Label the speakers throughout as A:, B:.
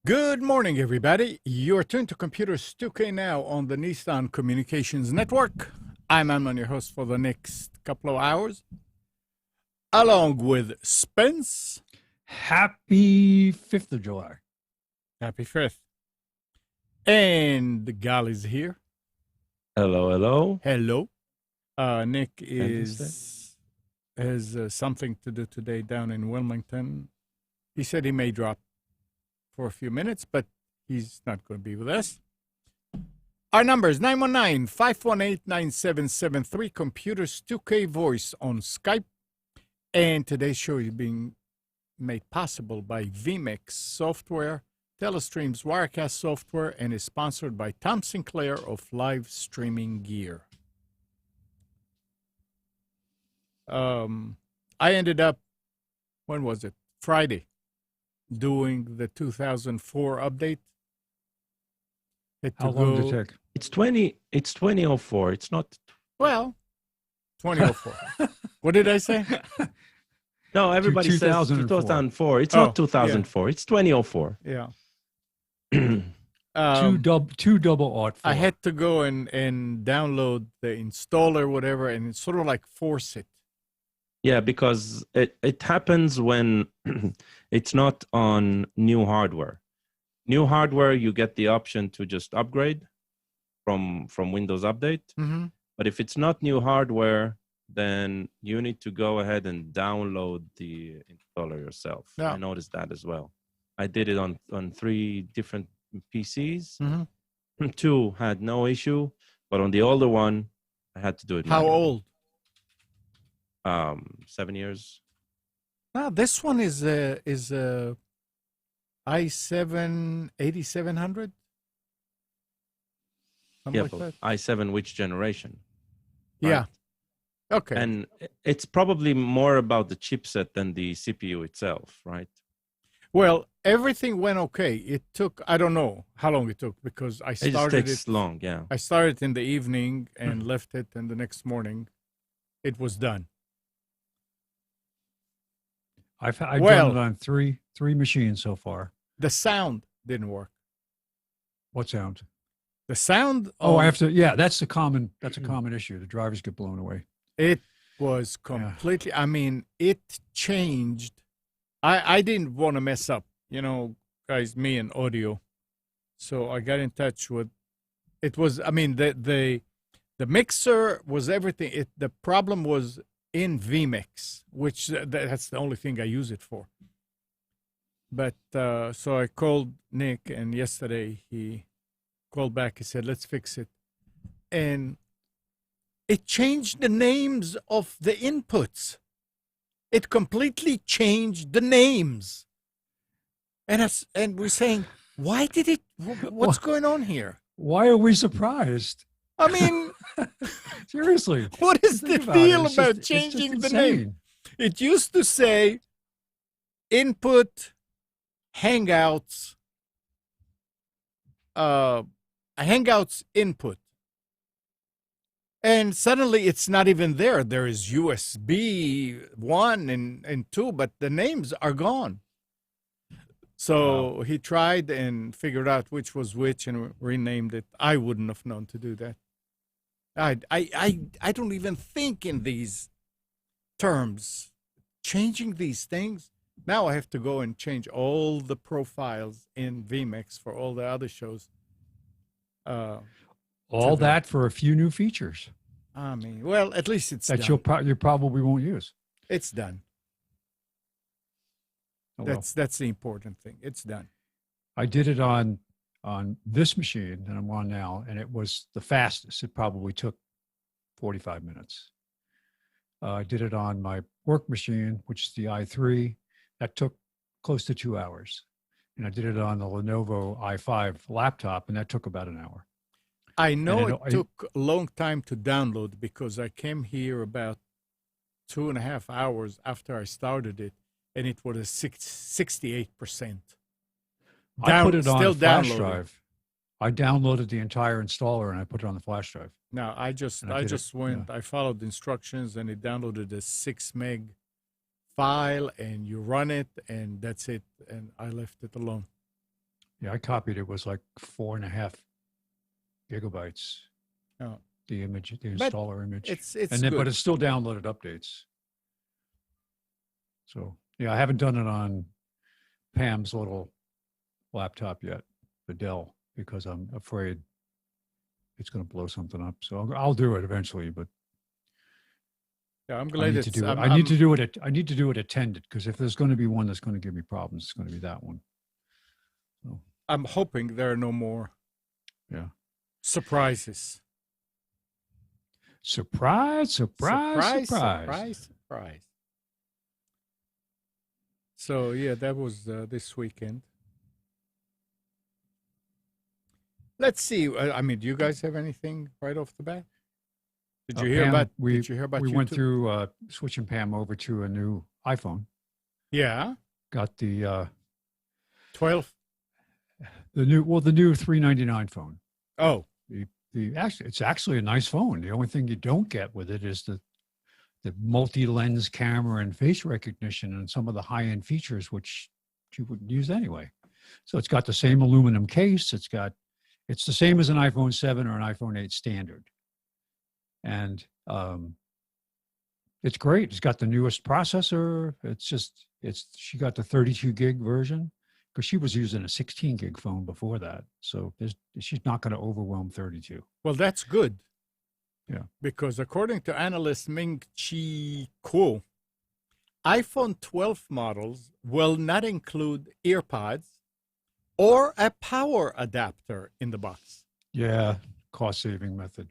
A: Good morning, everybody. You're tuned to Computers 2K now on the Nissan Communications Network. I'm Amnon, your host for the next couple of hours, along with Spence.
B: Happy 5th of July.
A: Happy 5th. And Gal is here.
C: Hello, hello.
A: Hello. Nick has something to do today down in Wilmington. He said he may drop for a few minutes, but he's not going to be with us. Our number is 919-518-9773, Computers 2K Voice on Skype. And today's show is being made possible by vMix Software, Telestream's Wirecast software, and is sponsored by Tom Sinclair of Live Streaming Gear. I ended up, when was it? Friday, doing the 2004 update.
B: How long did it take?
C: It's 2004. It's not.
A: Well, 2004. What did I say?
C: No, everybody says 2004. It's not 2004. Yeah. It's 2004.
A: Yeah.
B: Two double aught.
A: I had to go and download the installer, whatever, and sort of like force it.
C: Yeah, because it happens when it's not on new hardware. New hardware, you get the option to just upgrade from Windows Update.
A: Mm-hmm.
C: But if it's not new hardware, then you need to go ahead and download the installer yourself.
A: Yeah.
C: I noticed that as well. I did it on 3 different PCs.
A: Mm-hmm.
C: 2 had no issue, but on the older one, I had to do it.
A: How
C: manually.
A: old?
C: 7 years.
A: No, this one is a i7 8700.
C: Yeah,
A: Like that.
C: i7, which generation?
A: Yeah.
C: Right?
A: Okay.
C: And it's probably more about the chipset than the CPU itself, right?
A: Well, everything went okay. It took, I don't know how long it took because I started
C: it. Just takes long, yeah.
A: I started in the evening and left it, and the next morning it was done.
B: I've done it on three machines so far.
A: The sound didn't work.
B: What sound?
A: The sound.
B: I have to. Yeah, that's a common issue. The drivers get blown away.
A: It was completely. Yeah. I mean, it changed. I didn't want to mess up, guys. Me and audio, so I got in touch with. It was. I mean, the mixer was everything. The problem was in vMix, which that's the only thing I use it for. But so I called Nick, and yesterday he called back. He said, "Let's fix it," and it changed the names of the inputs. It completely changed the names, and we're saying, "Why did it? What's going on here?
B: Why are we surprised?"
A: I mean,
B: seriously,
A: what is the deal about changing the name? It used to say input Hangouts, Hangouts input. And suddenly it's not even there. There is USB 1 and 2, but the names are gone. So he tried and figured out which was which and renamed it. I wouldn't have known to do that. I don't even think in these terms. Changing these things. Now I have to go and change all the profiles in vMix for all the other shows.
B: All that for a few new features.
A: I mean, well, at least it's
B: that you probably won't use.
A: It's done.
B: Oh, well.
A: That's the important thing. It's done.
B: I did it on this machine that I'm on now, and it was the fastest. It probably took 45 minutes. I did it on my work machine, which is the i3. That took close to 2 hours. And I did it on the Lenovo i5 laptop, and that took about an hour.
A: I know it took a long time to download because I came here about 2.5 hours after I started it, and it was a 68%.
B: I put it on a flash drive. I downloaded the entire installer and I put it on the flash drive.
A: No, I just went. Yeah. I followed the instructions and it downloaded a 6 meg file, and you run it, and that's it. And I left it alone.
B: Yeah, I copied it. It was like 4.5 gigabytes.
A: Oh.
B: The image, the installer image.
A: It's
B: good. But it's still downloaded updates. So yeah, I haven't done it on Pam's little laptop yet, the Dell, because I'm afraid it's going to blow something up. So I'll do it eventually, but
A: yeah, I'm glad
B: I need to do it attended, because if there's going to be one that's going to give me problems, it's going to be that one. So
A: I'm hoping there are no more surprises.
B: Surprise.
A: So yeah, that was this weekend. Let's see. I mean, do you guys have anything right off the bat? Did you hear about? Did you hear about?
B: We
A: YouTube?
B: went through switching Pam over to a new iPhone.
A: Yeah.
B: Got the
A: 12.
B: The new $399 phone.
A: Oh.
B: It's actually a nice phone. The only thing you don't get with it is the multi-lens camera and face recognition and some of the high-end features which you wouldn't use anyway. So it's got the same aluminum case. It's the same as an iPhone 7 or an iPhone 8 standard. And it's great. It's got the newest processor. She got the 32 gig version, because she was using a 16 gig phone before that. So she's not going to overwhelm 32.
A: Well, that's good.
B: Yeah.
A: Because according to analyst Ming-Chi Kuo, iPhone 12 models will not include earpods or a power adapter in the box.
B: Yeah, cost-saving method.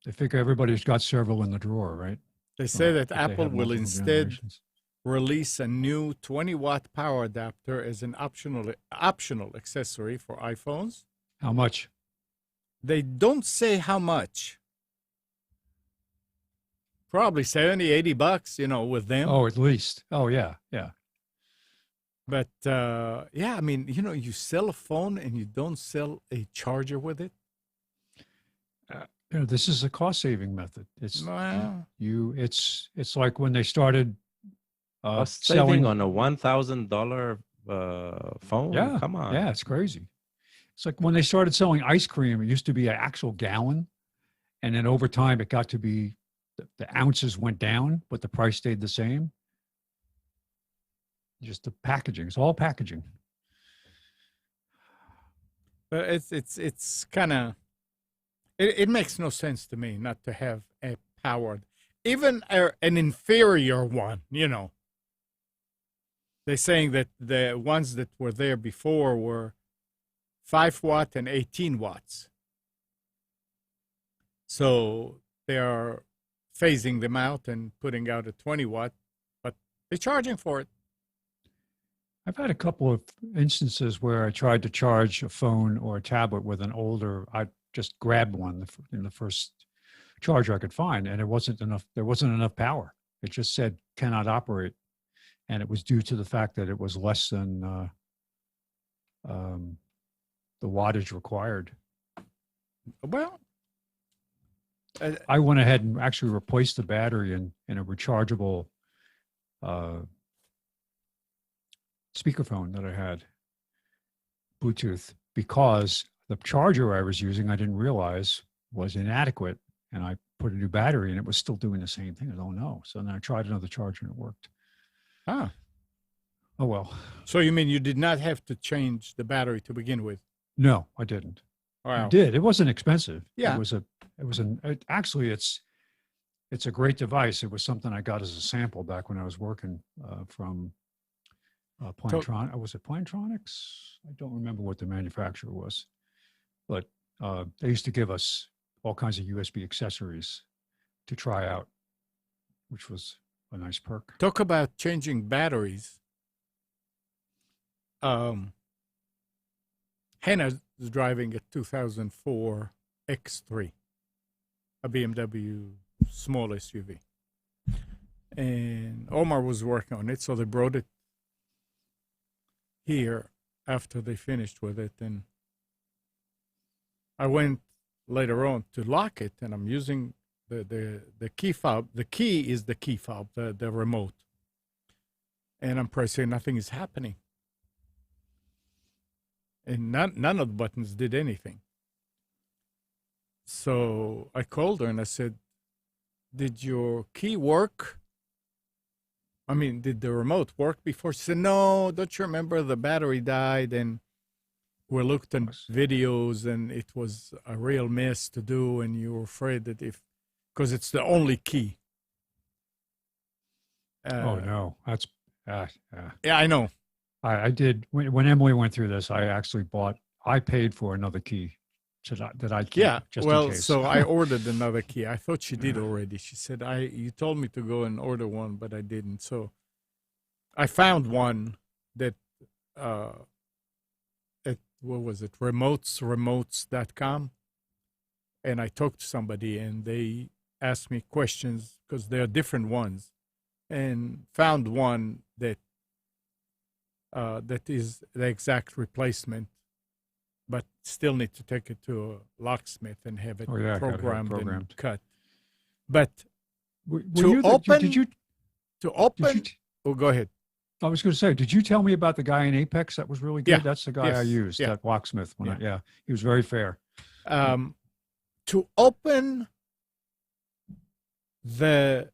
B: They figure everybody's got several in the drawer, right?
A: They say that Apple will instead release a new 20-watt power adapter as an optional accessory for iPhones.
B: How much?
A: They don't say how much. Probably $70-$80, with them.
B: Oh, at least. Oh, yeah.
A: But, I mean, you sell a phone and you don't sell a charger with it.
B: This is a cost-saving method. It's like when they started
C: selling on a $1,000 phone.
B: Yeah,
C: come on.
B: Yeah, it's crazy. It's like when they started selling ice cream. It used to be an actual gallon, and then over time it got to be the ounces went down, but the price stayed the same. Just the packaging. It's all packaging.
A: But it's kind of. It makes no sense to me not to have a powered, even an inferior one, They're saying that the ones that were there before were 5 watt and 18 watts. So they are phasing them out and putting out a 20 watt, but they're charging for it.
B: I've had a couple of instances where I tried to charge a phone or a tablet with I just grabbed one in the first charger I could find, and there wasn't enough power. It just said cannot operate. And it was due to the fact that it was less than the wattage required.
A: Well,
B: I went ahead and actually replaced the battery in a rechargeable speakerphone that I had, Bluetooth, because the charger I was using, I didn't realize was inadequate. And I put a new battery and it was still doing the same thing. I don't know. So then I tried another charger and it worked.
A: Ah.
B: Oh, well.
A: So you mean you did not have to change the battery to begin with?
B: No, I didn't.
A: Wow.
B: I did. It wasn't expensive.
A: Yeah.
B: It's it's a great device. It was something I got as a sample back when I was working from Plantronics. Was it Plantronics? I don't remember what the manufacturer was, but they used to give us all kinds of USB accessories to try out, which was a nice perk.
A: Talk about changing batteries. Hannah is driving a 2004 X3, a BMW small SUV. And Omar was working on it, so they brought it here after they finished with it. And I went later on to lock it, and I'm using the key fob. The key is the key fob, the remote. And I'm pressing, nothing is happening. And none of the buttons did anything. So I called her and I said, did your key work? I mean, did the remote work before? She said, no, don't you remember the battery died? And we looked at videos and it was a real mess to do. And you were afraid that because it's the only key.
B: Oh, no, that's,
A: yeah, I know.
B: I did, when Emily went through this, I paid for another key that I keep,
A: yeah,
B: just
A: well,
B: in case.
A: so I ordered another key. I thought she did already. She said, you told me to go and order one, but I didn't. So I found one that, what was it? Remotes.com. And I talked to somebody and they asked me questions because there are different ones, and found one that is the exact replacement, but still need to take it to a locksmith and have it programmed and cut. But oh, go ahead.
B: I was going to say, did you tell me about the guy in Apex that was really good?
A: Yeah.
B: That's the guy I used, that locksmith. He was very fair.
A: To open the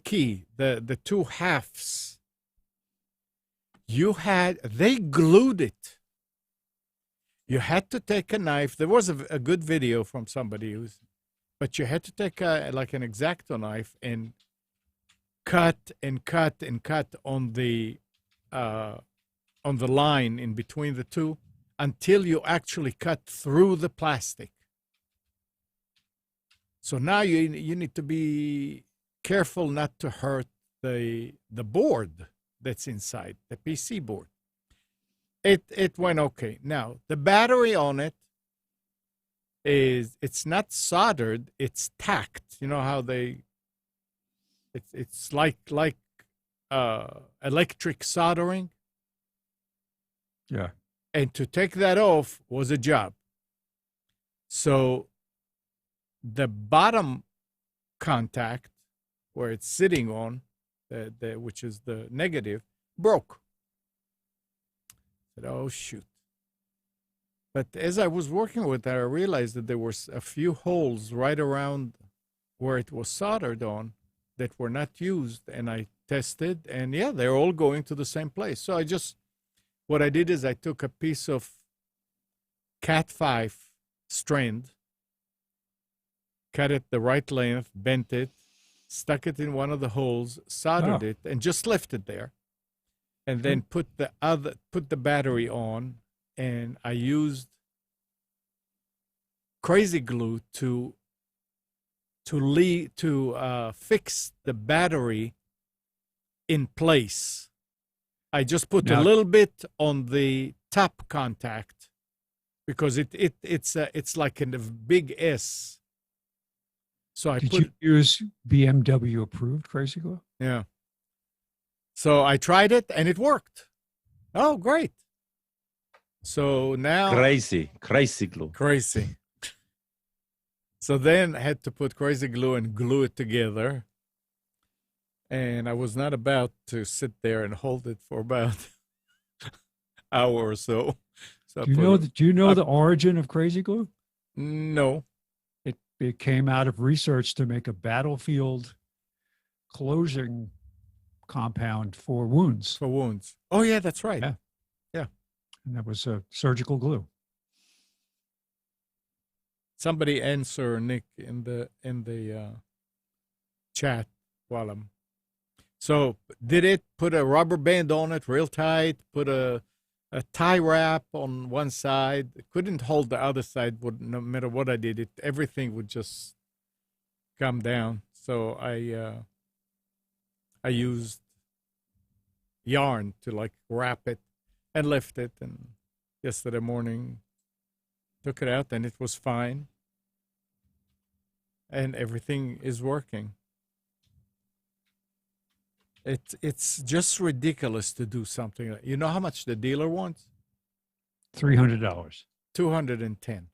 A: key, the two halves, they glued it. You had to take a knife. There was a good video from somebody but you had to take like an X-Acto knife and cut and cut and cut on the line in between the two until you actually cut through the plastic. So now you need to be careful not to hurt the board that's inside, the PC board. It went okay. Now, the battery on it it's not soldered, it's tacked. You know how it's like electric soldering?
B: Yeah.
A: And to take that off was a job. So the bottom contact where it's sitting on, which is the negative, broke. I said, oh, shoot. But as I was working with that, I realized that there were a few holes right around where it was soldered on that were not used. And I tested, and yeah, they're all going to the same place. So what I did is I took a piece of Cat5 strand, cut it the right length, bent it, stuck it in one of the holes, soldered it, and just left it there. And then put the battery on, and I used crazy glue to fix the battery in place. I just put a little bit on the top contact because it's like a big S. So
B: Did you use BMW approved crazy glue?
A: Yeah. So I tried it and it worked. Oh, great. So now
C: crazy glue.
A: Crazy. So then I had to put crazy glue and glue it together. And I was not about to sit there and hold it for about an hour or so. So
B: do you know the origin of crazy glue?
A: No.
B: It came out of research to make a battlefield closing compound for wounds.
A: For wounds. Oh yeah, that's right. Yeah.
B: And that was a surgical glue.
A: Somebody answer Nick in the chat while I'm. So did it, put a rubber band on it real tight, put a tie wrap on one side. It couldn't hold the other side, no matter what I did. Everything would just come down. So I used yarn to like wrap it and lift it. And yesterday morning, took it out and it was fine. And everything is working. It's just ridiculous to do something like. You know how much the dealer wants?
B: $300.
A: 210.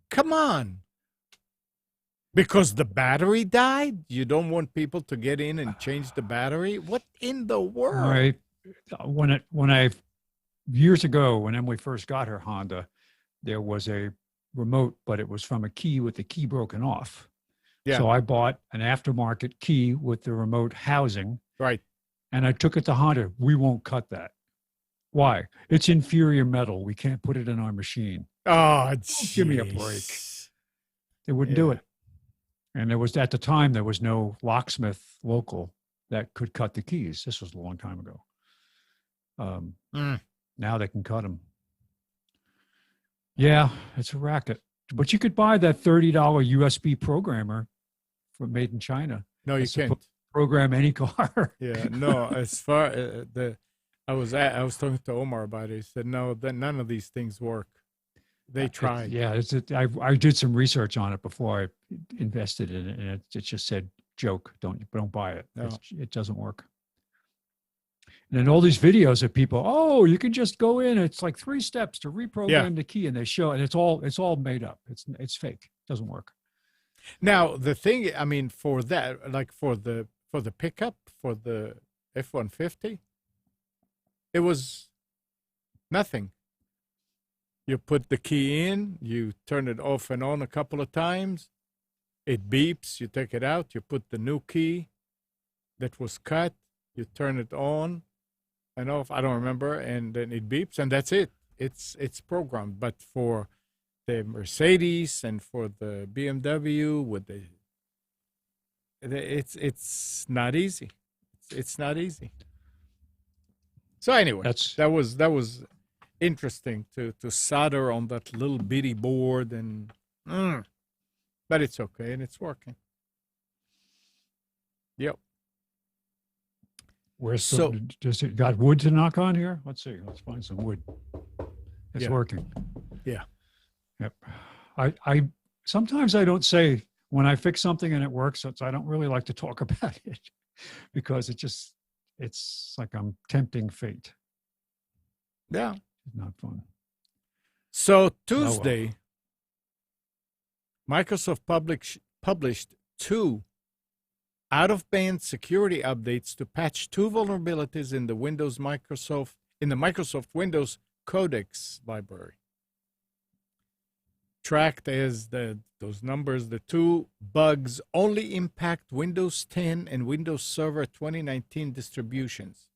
A: Come on. Because the battery died? You don't want people to get in and change the battery? What in the world?
B: All right. When I years ago, when Emily first got her Honda, there was a remote, but it was from a key with the key broken off.
A: Yeah.
B: So I bought an aftermarket key with the remote housing.
A: Right.
B: And I took it to Honda. We won't cut that. Why? It's inferior metal. We can't put it in our machine.
A: Oh,
B: give me a break. They wouldn't do it. And there was, at the time, there was no locksmith local that could cut the keys. This was a long time ago. Now they can cut them. Yeah, it's a racket. But you could buy that $30 USB programmer from made in China.
A: No, you can't
B: program any car.
A: Yeah, no. As far I was talking to Omar about it. He said no, none of these things work. They tried.
B: I did some research on it before I invested in it, and it just said joke. Don't buy it.
A: No.
B: It doesn't work. And then all these videos of people, oh, you can just go in. It's like 3 steps to reprogram the key, and they show, and it's all made up. It's fake. It doesn't work.
A: Now the thing, I mean, for that, like for the pickup for the F-150, it was nothing. You put the key in, you turn it off and on a couple of times, it beeps. You take it out, you put the new key that was cut, you turn it on and off, I don't remember, and then it beeps, and that's it. It's programmed. But for the Mercedes and for the BMW with it's not easy. It's not easy. So anyway, that was interesting to solder on that little bitty board, and but it's okay and it's working. Yep.
B: Does it got wood to knock on here? Let's see. Let's find some wood. It's working.
A: Yeah.
B: Yep. I sometimes I don't say when I fix something and it works, so I don't really like to talk about it because it's like I'm tempting fate.
A: Yeah.
B: It's not fun.
A: So Tuesday, Microsoft published 2 out-of-band security updates to patch 2 vulnerabilities in the Microsoft Windows Codex library. Tracked as those numbers, the 2 bugs only impact Windows 10 and Windows Server 2019 distributions.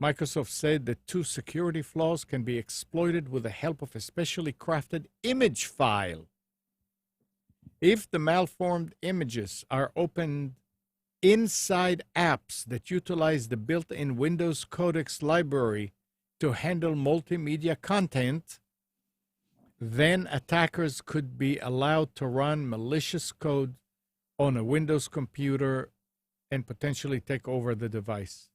A: Microsoft said the 2 security flaws can be exploited with the help of a specially crafted image file. If the malformed images are opened inside apps that utilize the built-in Windows Codex library to handle multimedia content, then attackers could be allowed to run malicious code on a Windows computer and potentially take over the device.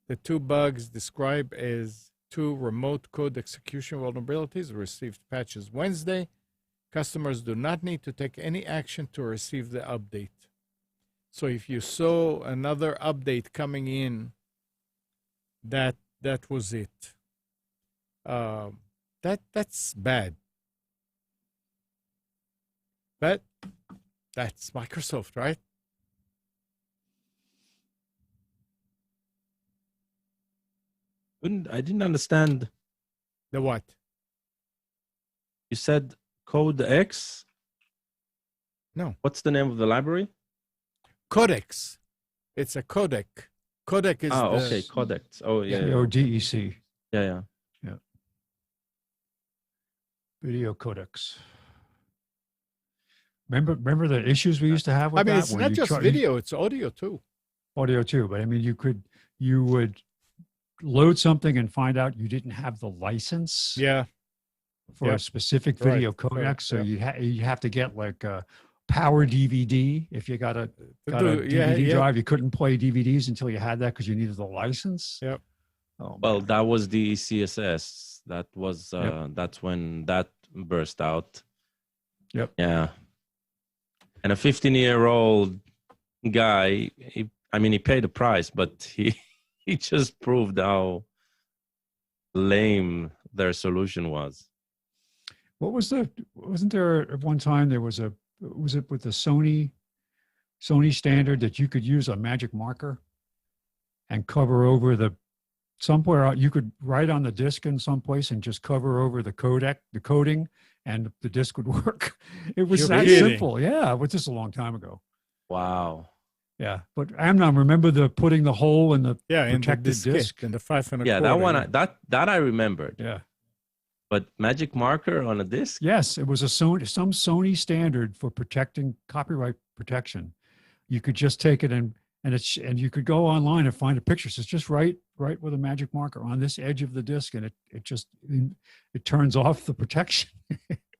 A: The 2 bugs described as 2 remote code execution vulnerabilities received patches Wednesday. Customers do not need to take any action to receive the update. So if you saw another update coming in, that was it. That's bad. But that's Microsoft, right?
C: I didn't understand.
A: The what?
C: You said Code X?
A: No.
C: What's the name of the library?
A: Codex. It's a codec. Codec is
C: okay, Codex. Oh, yeah.
B: CODEC.
C: Yeah.
B: Video codecs. Remember the issues we used to have with
A: I mean,
B: that?
A: it's
B: where
A: not
B: you
A: just video; it's audio too.
B: audio too, but I mean, you would load something and find out you didn't have the license
A: Yeah,
B: for
A: yeah,
B: a specific
A: right,
B: video codec,
A: correct,
B: so
A: yeah.
B: you have to get like a power DVD. If you got a
A: Yeah,
B: DVD
A: yeah,
B: drive, you couldn't play DVDs until you had that because you needed the license.
A: yeah.
B: Oh,
C: Well,
B: man.
C: that was the CSS. That was
B: Yep.
C: that's when that burst out.
B: Yep.
C: Yeah. And a 15-year-old guy, he paid a price, but he he just proved how lame their solution was.
B: What was wasn't there at one time was it with the Sony standard that you could use a magic marker and cover over somewhere out, you could write on the disk in some place and just cover over the coding, and the disk would work. It was
A: You're
B: that
A: kidding.
B: simple. Yeah, it was just a long time ago.
C: Wow.
B: Yeah, but Amnon, remember putting the hole in the
A: Yeah, in the
B: protected disk?
A: diskette, in the 5 and a
C: Yeah,
A: quarter.
C: that one
A: yeah.
C: that I remembered.
B: Yeah.
C: But magic marker on a disk?
B: Yes, it was some Sony standard for protecting copyright protection. You could just take it and you could go online and find a picture. So it's just right with a magic marker on this edge of the disk, and it turns off the protection.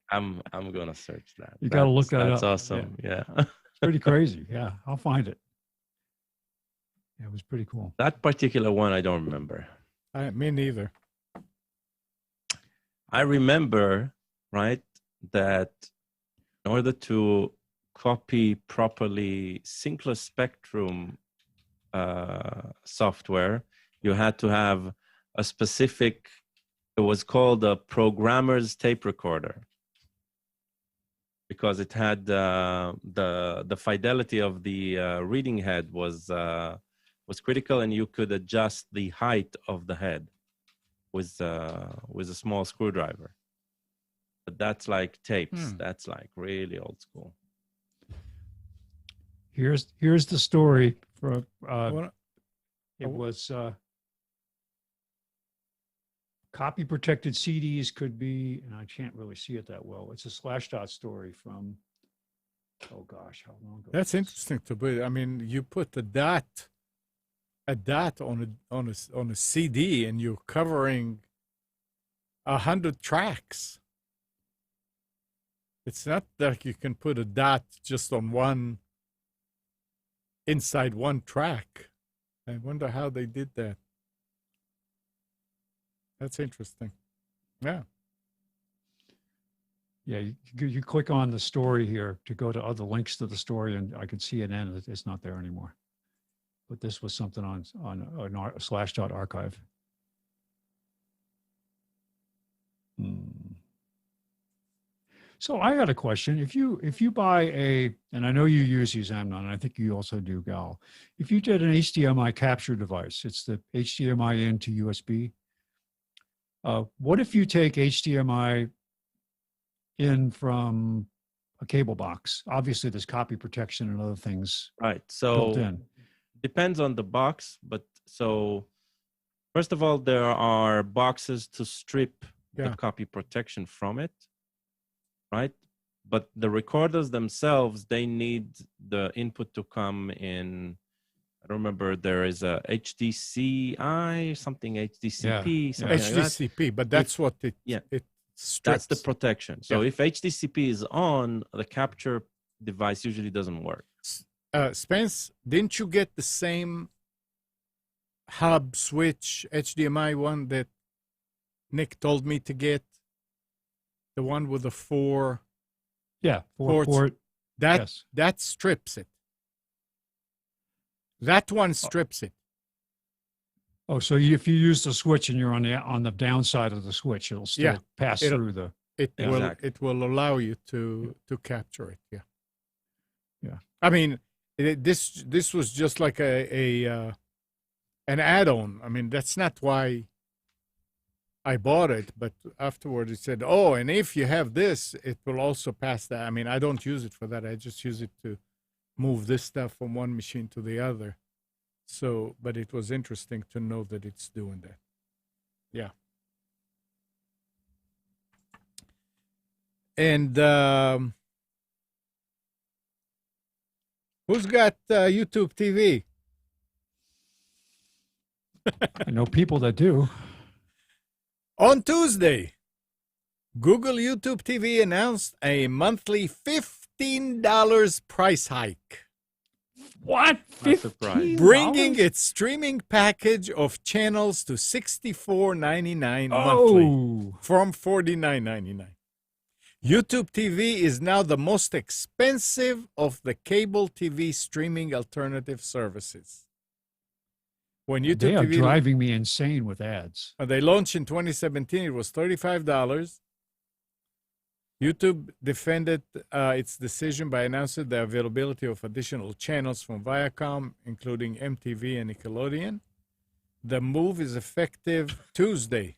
C: I'm gonna search that.
B: You got to look that
C: That's
B: up.
C: awesome. Yeah.
B: It's pretty crazy. Yeah, I'll find it. Yeah, it was pretty cool.
C: That particular one I don't remember.
A: Me neither.
C: I remember, right, that in order to copy properly Synclus Spectrum software, you had to have a specific, it was called a programmer's tape recorder, because it had the fidelity of the reading head was critical, and you could adjust the height of the head with a small screwdriver. But that's like tapes. That's like really old school.
B: Here's the story for it was copy protected CDs could be, and I can't really see it that well. It's a Slashdot story from, oh gosh, how long ago?
A: That's interesting to be. I mean, you put a dot on a CD, and you're covering 100 tracks. It's not like you can put a dot just on inside one track. I wonder how they did that. That's interesting. Yeah.
B: Yeah, you click on the story here to go to other links to the story, and I can CNN. It's not there anymore. But this was something on a Slashdot archive. So I got a question. If you buy and I know you use these, Amnon, and I think you also do, Gal. If you did an HDMI capture device, it's the HDMI in to USB. What if you take HDMI in from a cable box? Obviously, there's copy protection and other things
C: Right.
B: built
C: So
B: in.
C: depends on the box, but so first of all, there are boxes to strip the copy protection from it, right? But the recorders themselves, they need the input to come in. I don't remember, there is a HDCI, something HDCP, something like that.
A: HDCP, but that's what it strips.
C: That's the protection. So if HDCP is on, the capture device usually doesn't work.
A: Spence, didn't you get the same hub switch HDMI one that Nick told me to get? The one with the four ports. That strips it. That one strips it.
B: Oh, so if you use the switch and you're on the downside of the switch, it'll still pass through the.
A: It will allow you to capture it. Yeah. I mean, this was just like an add-on. I mean, that's not why I bought it, but afterward it said, "Oh, and if you have this, it will also pass that." I mean, I don't use it for that. I just use it to move this stuff from one machine to the other. So, but it was interesting to know that it's doing that. Yeah. And Who's got YouTube TV?
B: I know people that do.
A: On Tuesday, Google YouTube TV announced a monthly $15 price hike,
B: What?
C: Not surprised.
A: bringing its streaming package of channels to $64.99 monthly
B: Oh,
A: from $49.99. YouTube TV is now the most expensive of the cable TV streaming alternative services. When YouTube
B: they are
A: TV
B: driving me insane with ads.
A: they launched in 2017, it was $35. YouTube defended its decision by announcing the availability of additional channels from Viacom, including MTV and Nickelodeon. The move is effective Tuesday.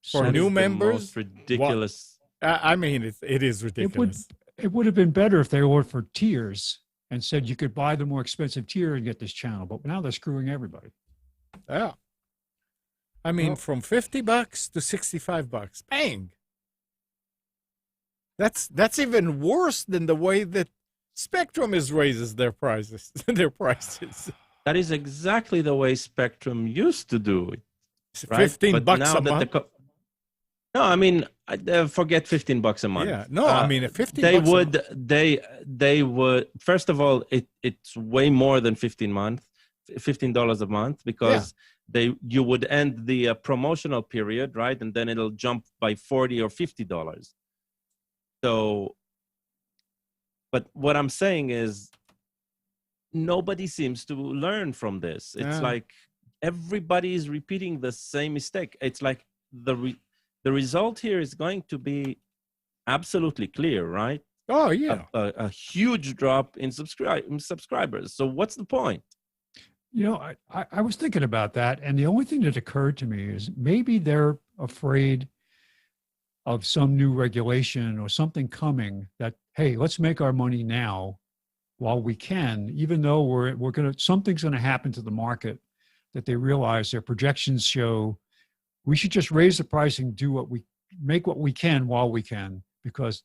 A: For
C: That is
A: new
C: the
A: members,
C: most ridiculous.
A: I mean, it is ridiculous.
B: It would have been better if they were for tiers and said you could buy the more expensive tier and get this channel. But now they're screwing everybody.
A: Yeah. I mean,
B: Well-
A: from $50 to $65. Bang. That's even worse than the way that Spectrum is raises their prices. their prices.
C: That is exactly the way Spectrum used to do it. Right?
A: $15
C: But
A: a
C: now that
A: month.
C: no, I mean, forget $15 a month.
A: Yeah. No, I mean, a $15
C: they
A: a month.
C: would they would first of all it's way more than $15 a month because you would end the promotional period, right, and then it'll jump by $40 or $50. So, but what I'm saying is nobody seems to learn from this. It's like everybody is repeating the same mistake. It's like the result here is going to be absolutely clear, right?
A: Oh, yeah.
C: A huge drop in subscribers. So what's the point?
B: You know, I was thinking about that. And the only thing that occurred to me is maybe they're afraid of some new regulation or something coming that, hey, let's make our money now while we can, even though something's going to happen to the market that they realize their projections show we should just raise the price and make what we can while we can, because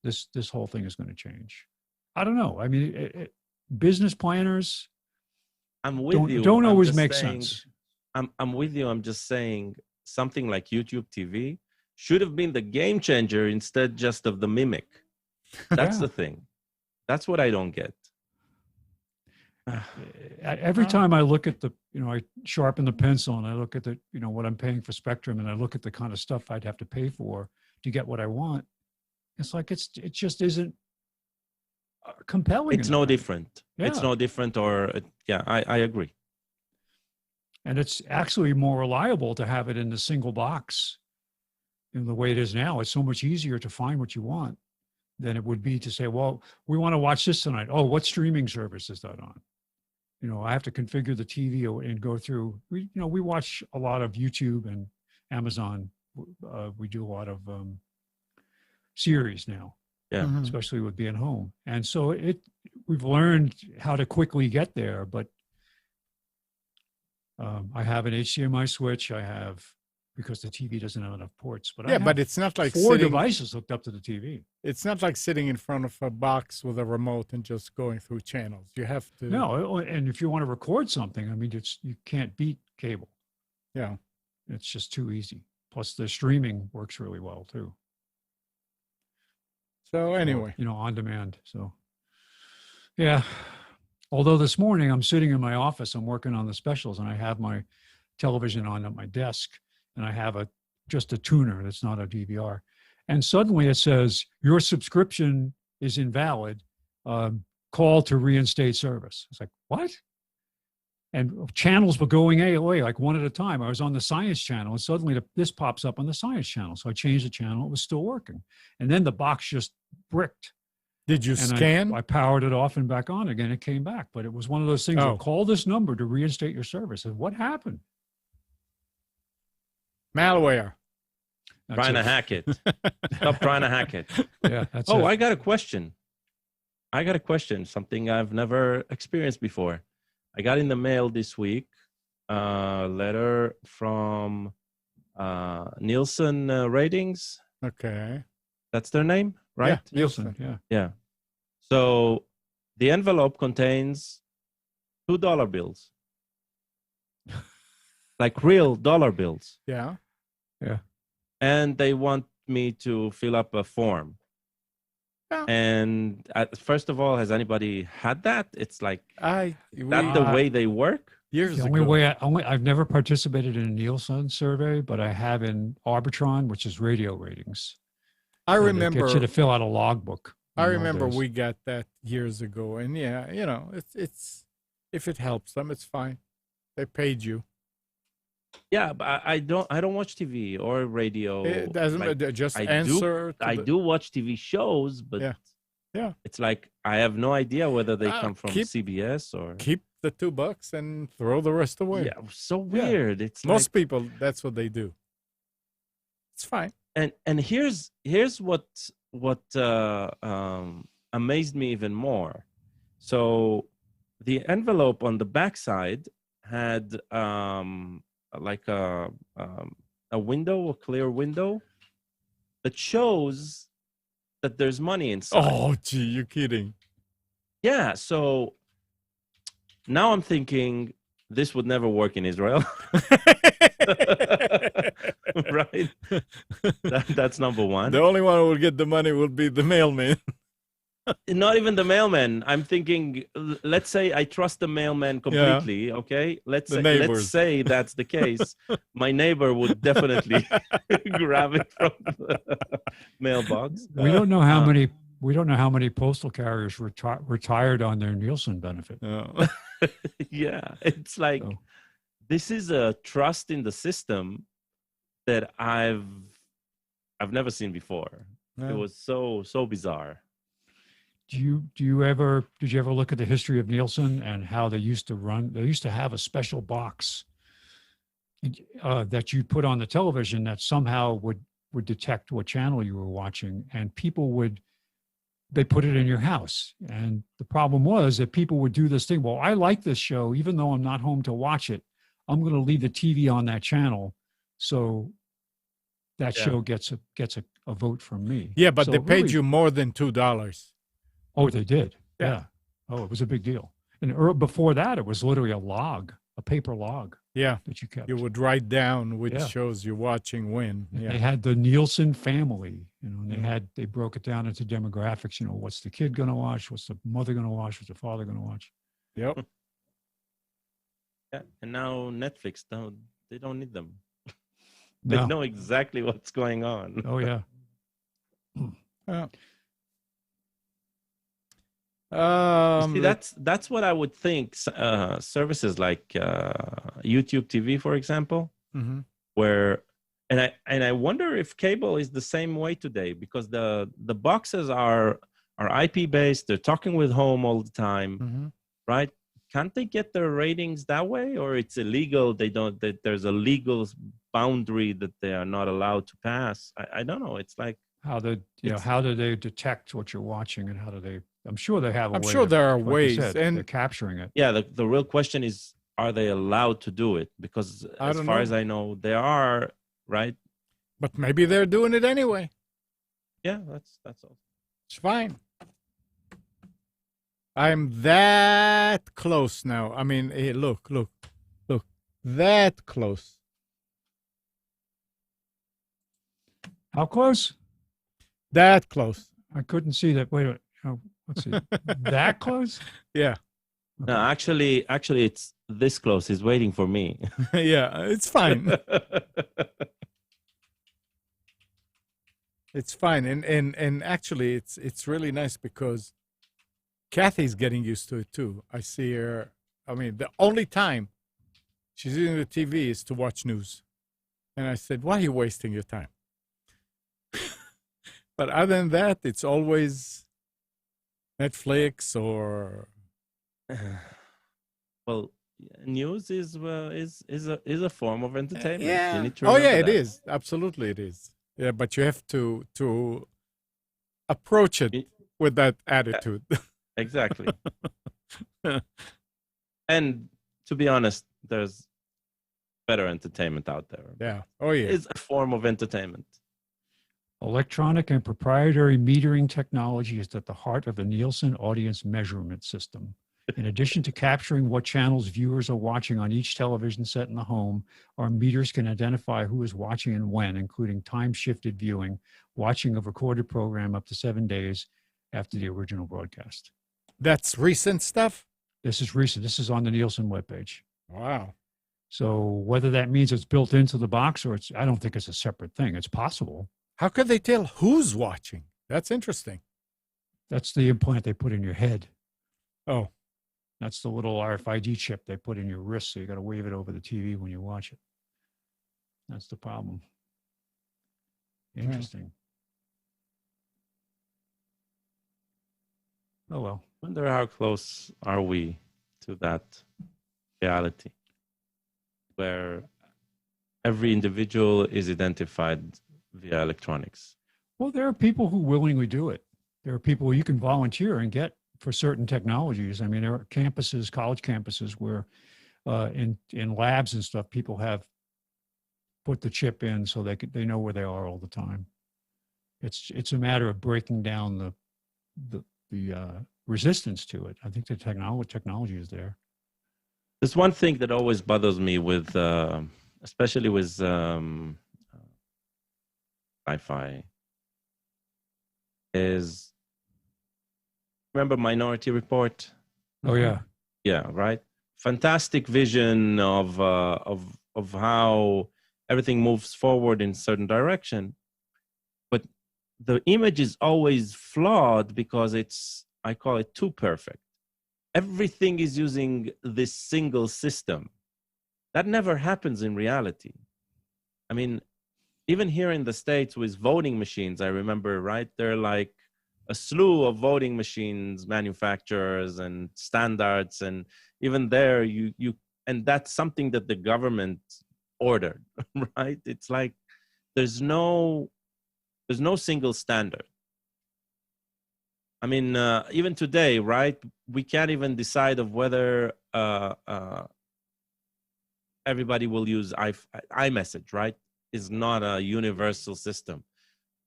B: this whole thing is going to change. I don't know. I mean, business planners
C: I'm with you.
B: don't
C: I'm
B: always
C: just
B: make
C: saying-
B: sense.
C: I'm with you. I'm just saying something like YouTube TV should have been the game changer instead just of the mimic. That's
B: Yeah.
C: the thing. That's what I don't get.
B: Every time I look at I sharpen the pencil and I look at what I'm paying for Spectrum and I look at the kind of stuff I'd have to pay for to get what I want. It's like it just isn't compelling.
C: It's no
B: enough.
C: different. It's
B: Yeah.
C: no different. I agree.
B: And it's actually more reliable to have it in the single box in the way it is now. It's so much easier to find what you want than it would be to say, well, we want to watch this tonight. Oh, what streaming service is that on? I have to configure the TV and go through. We watch a lot of YouTube and Amazon. We do a lot of series now,
C: Yeah.
A: Mhm.
B: especially with being home. And so we've learned how to quickly get there, but I have an HDMI switch. Because the TV doesn't have enough ports, but I
A: Yeah,
B: have
A: but it's not like
B: 4
A: sitting.
B: devices hooked up to the TV.
A: It's not like sitting in front of a box with a remote and just going through channels. You have to.
B: No, and if you want to record something, I mean, you can't beat cable.
A: Yeah.
B: It's just too easy. Plus, the streaming works really well too.
A: So anyway,
B: on demand. So, yeah. Although this morning I'm sitting in my office, I'm working on the specials, and I have my television on at my desk, and I have just a tuner that's not a DVR, and suddenly it says your subscription is invalid. Call to reinstate service. It's like, what? And channels were going away like one at a time. I was on the science channel, and suddenly this pops up on the science channel. So I changed the channel. It was still working. And then the box just bricked.
A: did you
B: And
A: scan?
B: I powered it off and back on again. It came back. But it was one of those things,
A: Oh.
B: call this number to reinstate your service. And what happened?
A: Malware.
B: That's
C: Trying to
B: it.
C: hack it. Stop trying to hack it.
B: Yeah, that's
C: Oh,
B: it.
C: I got a question. Something I've never experienced before. I got in the mail this week a letter from Nielsen Ratings.
A: Okay.
C: That's their name, right?
A: Yeah, Nielsen.
B: Yeah.
C: Yeah. So the envelope contains $2 bills, like real dollar bills.
A: Yeah.
B: Yeah.
C: And they want me to fill up a form.
A: Yeah.
C: And first of all, has anybody had that? It's like that the
B: I-
C: way they work?
A: years
B: The only
A: ago.
B: way I've never participated in a Nielsen survey, but I have in Arbitron, which is radio ratings.
A: I
B: where they get you
A: remember.
B: to fill out a logbook.
A: I
B: in the old
A: remember
B: days.
A: we got that years ago, and yeah, it's if it helps them, it's fine. They paid you.
C: Yeah, but I don't watch TV or radio.
A: It doesn't
C: Like,
A: matter. Just
C: I
A: answer.
C: I do watch TV shows, but
A: Yeah.
C: it's like I have no idea whether they come from
A: keep-
C: CBS or
A: Keep the $2 and throw the rest away.
C: yeah, so weird. It's
A: Most
C: like,
A: people, that's what they do. It's fine.
C: and here's what amazed me even more. So the envelope on the backside had like a window, a clear window that shows that there's money inside.
A: Oh, gee, you kidding?
C: Yeah, so now I'm thinking this would never work in Israel. Right? That's number one.
A: The only one who will get the money will be the mailman.
C: Not even the mailman. I'm thinking, let's say I trust the mailman completely, okay? Let's say that's the case. My neighbor would definitely grab it from the mailbox.
B: We don't know how many postal carriers retired on their Nielsen benefit.
A: Oh.
C: Yeah, it's like
B: So,
C: this is a trust in the system that I've never seen before.
A: Yeah.
C: It was so bizarre.
B: did you ever look at the history of Nielsen and how they used to have a special box that you put on the television that somehow would detect what channel you were watching, and they put it in your house. And the problem was that people would do this thing. Well, I like this show, even though I'm not home to watch it. I'm going to leave the TV on that channel, so that show gets a vote from me.
A: Yeah, but
B: So
A: they paid
B: really-
A: you more than $2.
B: Oh, they did.
A: Yeah.
B: Yeah. Oh, it was a big deal. And before that, it was literally a paper log
A: Yeah,
B: that you kept.
A: you would write down which
B: Yeah.
A: shows you're watching when.
B: They
A: Yeah,
B: had the Nielsen family, and they broke it down into demographics. What's the kid going to watch? What's the mother going to watch? What's the father going to watch?
A: yep.
C: Yeah, and now Netflix they don't need them. They
B: No.
C: know exactly what's going on.
B: Oh yeah.
A: Yeah.
C: See, that's what I would think. Services like YouTube TV, for example,
A: Mhm.
C: where and I wonder if cable is the same way today, because the boxes are IP based. They're talking with home all the time,
A: Mhm.
C: right? Can't they get their ratings that way, or it's illegal? There's a legal boundary that they are not allowed to pass. I don't know. It's like
B: How do they detect what you're watching, and how do they? I'm sure they have.
A: I'm sure there are
B: like you
A: ways,
B: said,
A: and
B: they're capturing it.
C: yeah. The real question is, are they allowed to do it? Because
A: I
C: as
A: don't
C: far
A: know.
C: as I know, they are, right?
A: but maybe they're doing it anyway.
C: Yeah, that's all.
A: It's fine. I'm that close now. I mean, hey, look, that close.
B: How close?
A: That close.
B: I couldn't see that. Wait a minute. Oh, let's see. That close?
A: Yeah,
C: No, actually, it's this close. He's waiting for me.
A: yeah. It's fine. It's fine, and actually, it's really nice because Kathy's getting used to it too. I see her. I mean, the only time she's using the TV is to watch news, and I said, "Why are you wasting your time?" But other than that, it's always Netflix or
C: Well, news is a form of entertainment.
A: yeah.
C: You need to
A: Oh yeah,
C: remember
A: it
C: that.
A: is. Absolutely, it is. Yeah, but you have to approach it
C: It-
A: with that attitude.
C: Exactly. And to be honest, there's better entertainment out there.
A: Yeah. Oh yeah.
C: It's a form of entertainment.
B: Electronic and proprietary metering technology is at the heart of the Nielsen audience measurement system. In addition to capturing what channels viewers are watching on each television set in the home, our meters can identify who is watching and when, including time-shifted viewing, watching a recorded program up to 7 days after the original broadcast.
A: That's recent stuff?
B: This is recent. This is on the Nielsen webpage.
A: Wow.
B: So whether that means it's built into the box or I don't think it's a separate thing. It's possible.
A: How could they tell who's watching? That's interesting.
B: That's the implant they put in your head.
A: Oh.
B: That's the little RFID chip they put in your wrist, so you got to wave it over the TV when you watch it. That's the problem. Interesting. Oh, well.
C: Wonder how close are we to that reality where every individual is identified via electronics?
B: Well, there are people who willingly do it. There are people you can volunteer and get for certain technologies. I mean, there are campuses, college campuses, where in labs and stuff, people have put the chip in so they know where they are all the time. It's a matter of breaking down the resistance to it. I think the technology is there.
C: There's one thing that always bothers me with, especially with sci-fi, is, remember Minority Report?
B: Oh yeah,
C: yeah, right. Fantastic vision of how everything moves forward in a certain direction, but the image is always flawed because I call it too perfect. Everything is using this single system. That never happens in reality. I mean, even here in the States with voting machines, I remember, right? They're like a slew of voting machines manufacturers and standards, and even there and that's something that the government ordered, right? It's like there's no single standard. I mean, even today, right? We can't even decide of whether everybody will use iMessage, right? Is not a universal system.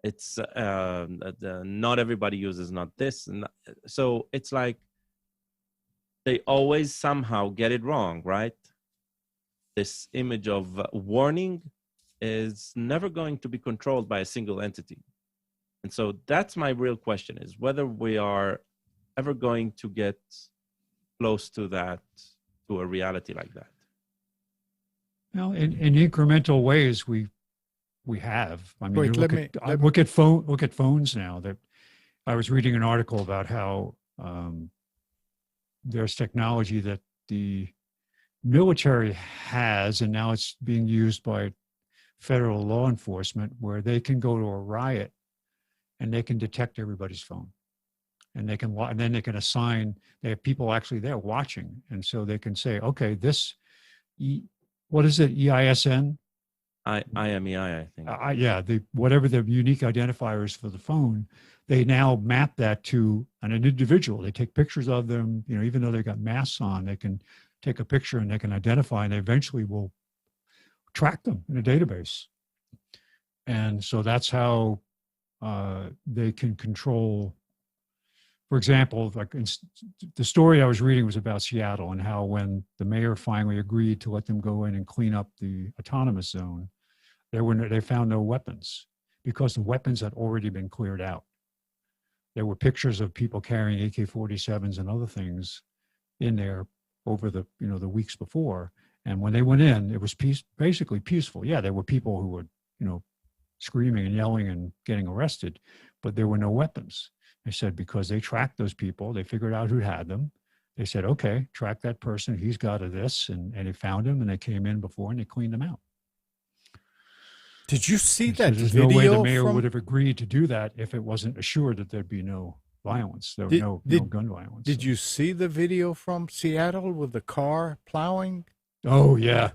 C: It's not everybody uses not this, and so it's like they always somehow get it wrong, right? This image of warning is never going to be controlled by a single entity, and so that's my real question: is whether we are ever going to get close to that, to a reality like that.
B: Well, in incremental ways, we have. I mean,
A: Wait,
B: look at phones now. That I was reading an article about how there's technology that the military has, and now it's being used by federal law enforcement, where they can go to a riot and they can detect everybody's phone, and then they can assign. They have people actually there watching, and so they can say, okay, what is it, EISN?
C: IMEI, I think.
B: Yeah, whatever the unique identifiers for the phone, they now map that to an individual. They take pictures of them, even though they got masks on, they can take a picture and they can identify, and they eventually will track them in a database. And so that's how they can control. For example, like the story I was reading was about Seattle and how when the mayor finally agreed to let them go in and clean up the autonomous zone, they found no weapons because the weapons had already been cleared out. There were pictures of people carrying AK-47s and other things in there over the weeks before. And when they went in, it was basically peaceful. Yeah, there were people who were, screaming and yelling and getting arrested, but there were no weapons. They said because they tracked those people, they figured out who had them. They said, okay, track that person. He's got this. And they found him, and they came in before and they cleaned him out.
A: Did you see that
B: There's
A: video?
B: No way the mayor would have agreed to do that if it wasn't assured that there'd be no violence. There was no gun violence.
A: Did you see the video from Seattle with the car plowing?
B: Oh yeah.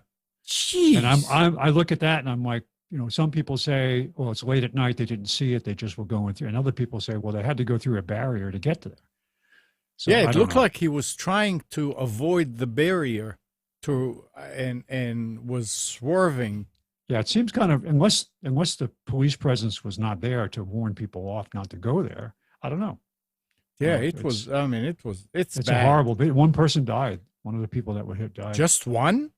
A: Jeez.
B: And I look at that and I'm like, some people say, well, it's late at night, they didn't see it, they just were going through. And other people say, well, they had to go through a barrier to get to there. So
A: yeah, it looked like he was trying to avoid the barrier and was swerving
B: Yeah, it seems kind of unless the police presence was not there to warn people off not to go there. I don't know.
A: Yeah,
B: No,
A: it was. I mean, it's
B: it's
A: bad.
B: a horrible bit. One person died. One of the people that were hit died.
A: Just one?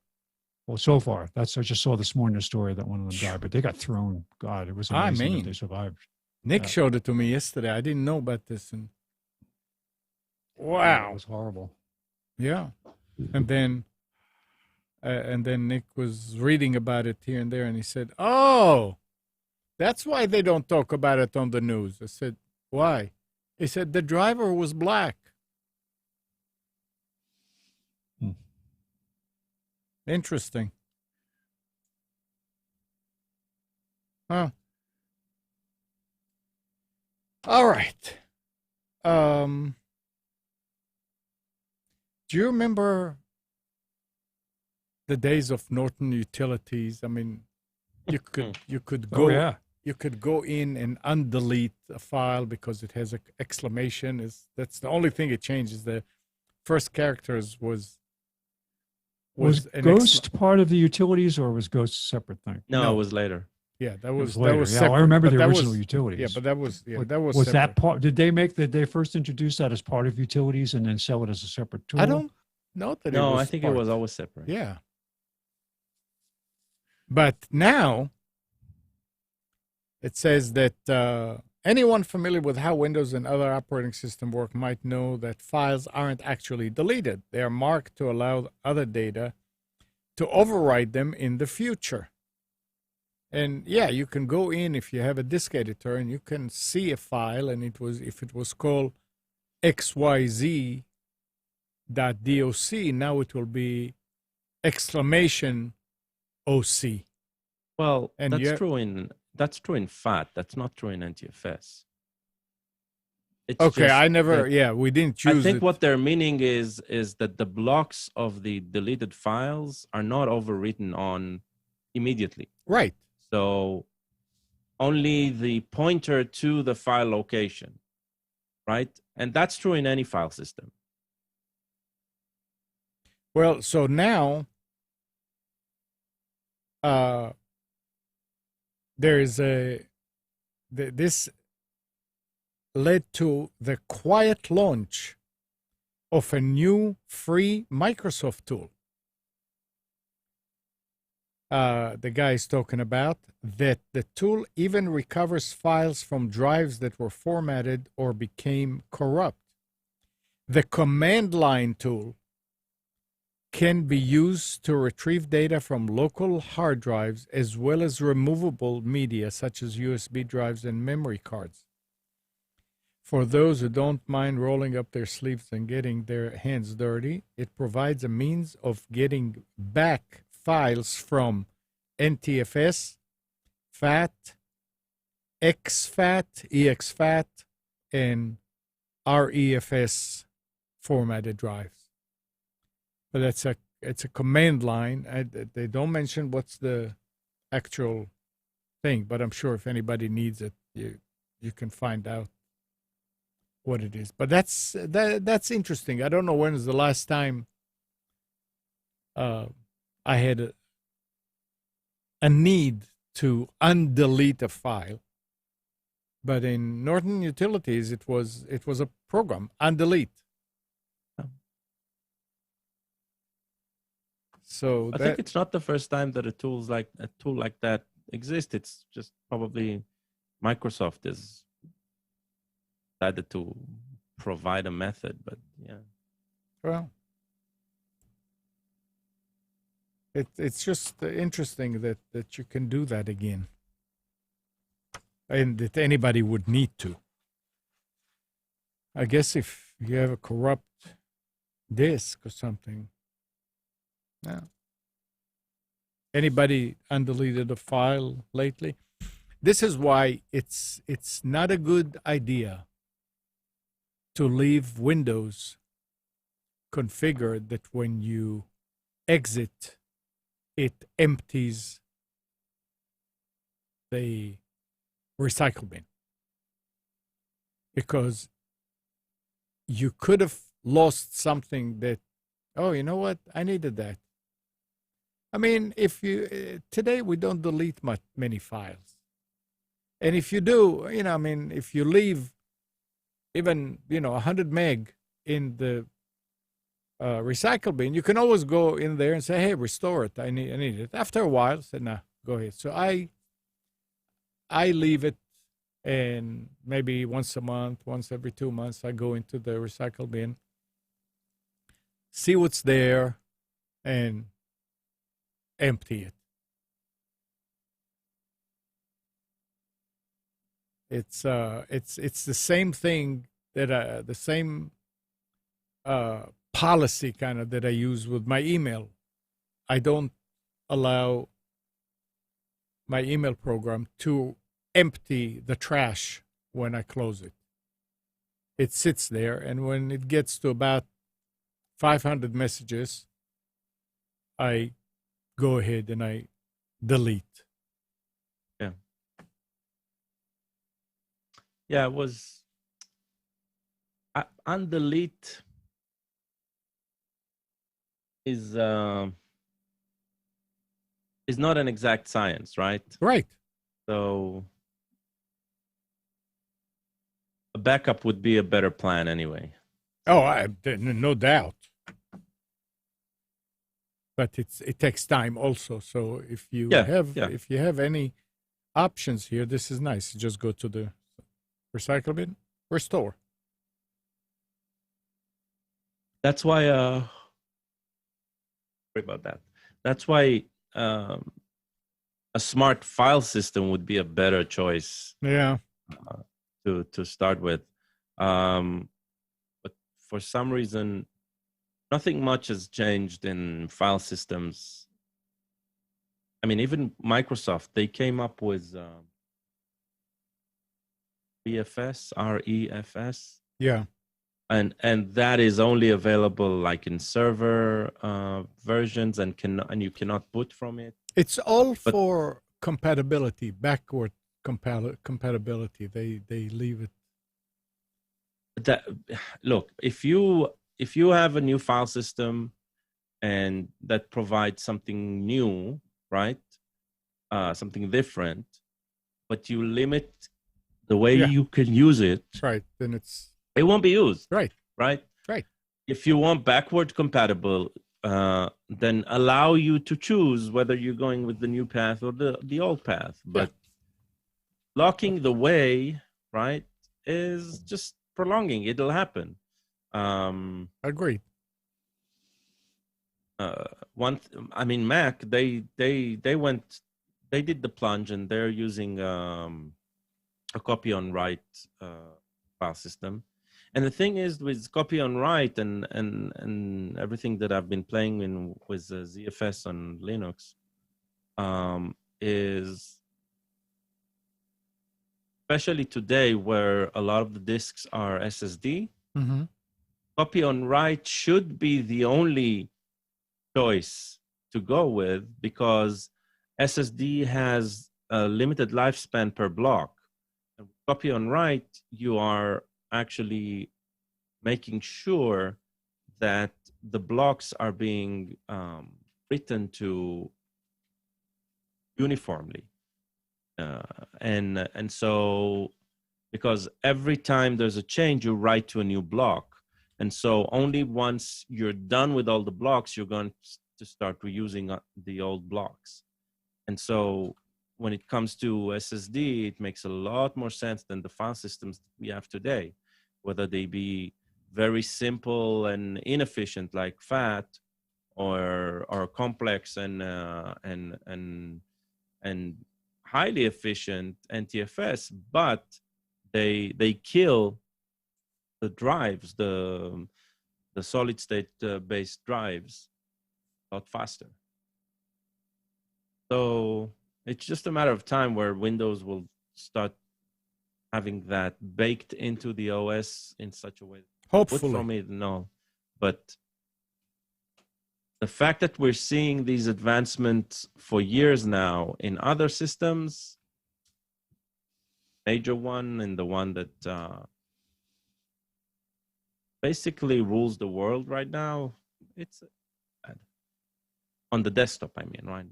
B: Well, so far, I just saw this morning a story that one of them died, but they got thrown. God, it was amazing that they survived.
A: Nick showed it to me yesterday. I didn't know about this, and wow,
B: Yeah, it was horrible.
A: Yeah, and then Nick was reading about it here and there, and he said, "Oh, that's why they don't talk about it on the news." I said, "Why?" He said, "The driver was black." Interesting. Huh. All right. Do you remember the days of Norton Utilities? I mean, you could go
B: Oh, yeah.
A: you could go in and undelete a file because it has an exclamation. That's the only thing it changes. The first characters was an
B: Ghost part of the utilities, or was Ghost a separate thing?
C: No, it was later.
A: Yeah, that
B: It
A: was
B: later.
A: was
B: Yeah,
A: separate.
B: I remember
A: but
B: the
A: that
B: original
A: was,
B: utilities.
A: Yeah, but that was
B: Was
A: separate.
B: that part? Did they first introduce that as part of utilities and then sell it as a separate tool?
A: I don't know that.
C: No,
A: it was
C: I think
A: part.
C: it was always separate.
A: Yeah. But now it says that anyone familiar with how Windows and other operating systems work might know that files aren't actually deleted. They are marked to allow other data to overwrite them in the future. And yeah, you can go in if you have a disk editor and you can see a file, and if it was called xyz.doc, now it will be exclamation OC.
C: Well,
A: And
C: that's true in FAT. That's not true in NTFS. It's
A: Okay,
C: just
A: I never.
C: that-
A: Yeah, we didn't choose.
C: I think
A: it.
C: what they're meaning is that the blocks of the deleted files are not overwritten on immediately.
A: Right.
C: So only the pointer to the file location, right? And that's true in any file system.
A: Well, so now there is this led to the quiet launch of a new free Microsoft tool. The guy is talking about that the tool even recovers files from drives that were formatted or became corrupt. The command line tool can be used to retrieve data from local hard drives as well as removable media such as USB drives and memory cards. For those who don't mind rolling up their sleeves and getting their hands dirty, it provides a means of getting back files from NTFS, FAT, exFAT, exFAT, and REFS formatted drives. But it's a command line. They don't mention what's the actual thing, but I'm sure if anybody needs it, you can find out what it is. But that's interesting. I don't know when is the last time I had a need to undelete a file. But in Norton Utilities, it was a program, Undelete. So
C: I think it's not the first time that a tool like that exists. It's just probably Microsoft is decided to provide a method, but yeah.
A: Well, it's just interesting that you can do that again, and that anybody would need to. I guess if you have a corrupt disk or something. Yeah. Anybody undeleted a file lately? This is why it's not a good idea to leave Windows configured that when you exit, it empties the recycle bin. Because you could have lost something that, oh, you know what? I needed that. I mean, if you today we don't delete many files, and if you do, I mean, if you leave even 100 meg in the recycle bin, you can always go in there and say, "Hey, restore it. I need it." After a while, say, "Nah, go ahead." So I leave it, and maybe once a month, once every 2 months, I go into the recycle bin, see what's there, and empty it. It's the same thing that the same policy kind of that I use with my email. I don't allow my email program to empty the trash when I close it. It sits there, and when it gets to about 500 messages, I go ahead and I delete.
C: Yeah, it was Undelete is not an exact science, right?
A: Right.
C: So a backup would be a better plan anyway.
A: Oh, no doubt. But it takes time also. So if you have any options here, this is nice. You just go to the recycle bin, restore.
C: That's why sorry about that. That's why a smart file system would be a better choice.
A: Yeah.
C: To start with. But for some reason, nothing much has changed in file systems. I mean, even Microsoft, they came up with REFS.
A: Yeah.
C: And that is only available like in server versions, and you cannot boot from it.
A: It's all for compatibility, backward compatibility. They leave it.
C: Look, if you have a new file system and that provides something new, right? Something different, but you limit the way you can use it.
A: Right. Then
C: it won't be used.
A: Right.
C: Right.
A: Right.
C: If you want backward compatible, then allow you to choose whether you're going with the new path or the old path. But locking the way, right, is just prolonging. It'll happen.
A: Agreed.
C: I mean, Mac, they did the plunge, and they're using a copy on write file system. And the thing is, with copy on write and everything that I've been playing with ZFS on Linux, is especially today where a lot of the disks are SSD.
A: Mm-hmm.
C: Copy on write should be the only choice to go with, because SSD has a limited lifespan per block. And copy on write, you are actually making sure that the blocks are being written to uniformly, and so because every time there's a change, you write to a new block, and so only once you're done with all the blocks, you're going to start reusing the old blocks. And so when it comes to SSD, it makes a lot more sense than the file systems we have today, whether they be very simple and inefficient like FAT, or complex and highly efficient NTFS, but they kill the drives, the solid state based drives, a lot faster. So it's just a matter of time where Windows will start having that baked into the OS in such a way.
A: Hopefully.
C: From it, no. But the fact that we're seeing these advancements for years now in other systems, major one and the one that basically rules the world right now, it's bad. On the desktop, I mean, right?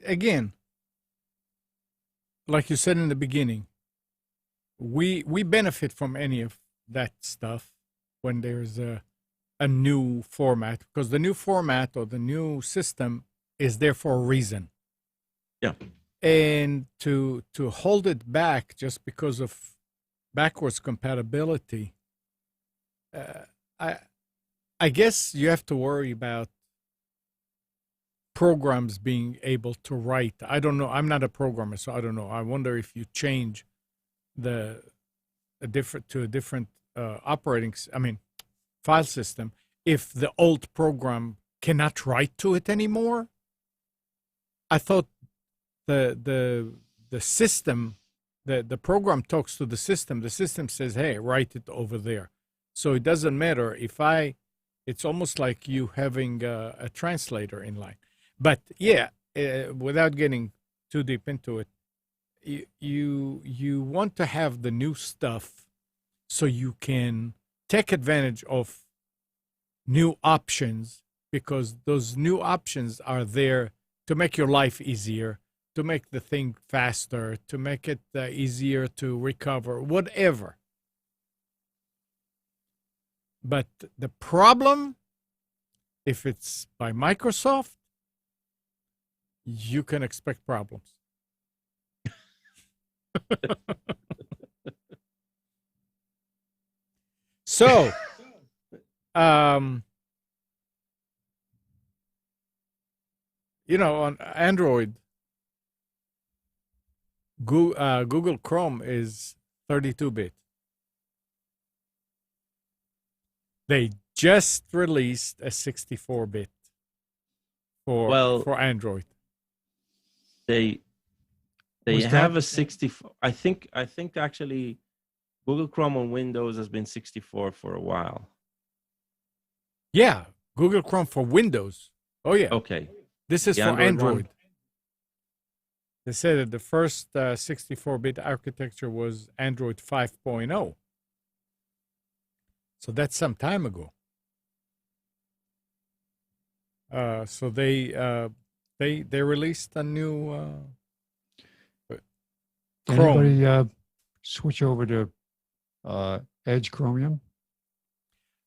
A: Again, like you said in the beginning, we benefit from any of that stuff when there's a new format, because the new format or the new system is there for a reason.
C: Yeah.
A: And to hold it back just because of backwards compatibility, I guess you have to worry about programs being able to write. I don't know. I'm not a programmer, so I don't know. I wonder if you change a different file system, if the old program cannot write to it anymore. I thought the system, the program talks to the system. The system says, "Hey, write it over there." So it doesn't matter if it's almost like you having a translator in line. But yeah, without getting too deep into it, you want to have the new stuff so you can take advantage of new options, because those new options are there to make your life easier, to make the thing faster, to make it easier to recover, whatever. But the problem, if it's by Microsoft, you can expect problems. So, on Android, Google Chrome is 32-bit. They just released a 64-bit for Android.
C: They have a 64. I think actually Google Chrome on Windows has been 64 for a while.
A: Yeah, Google Chrome for Windows. Oh yeah.
C: Okay.
A: This is
C: the
A: for Android.
C: one?
A: They said that the first 64-bit architecture was Android 5.0. So that's some time ago. So they released a new Chrome.
B: Anybody switch over to Edge Chromium?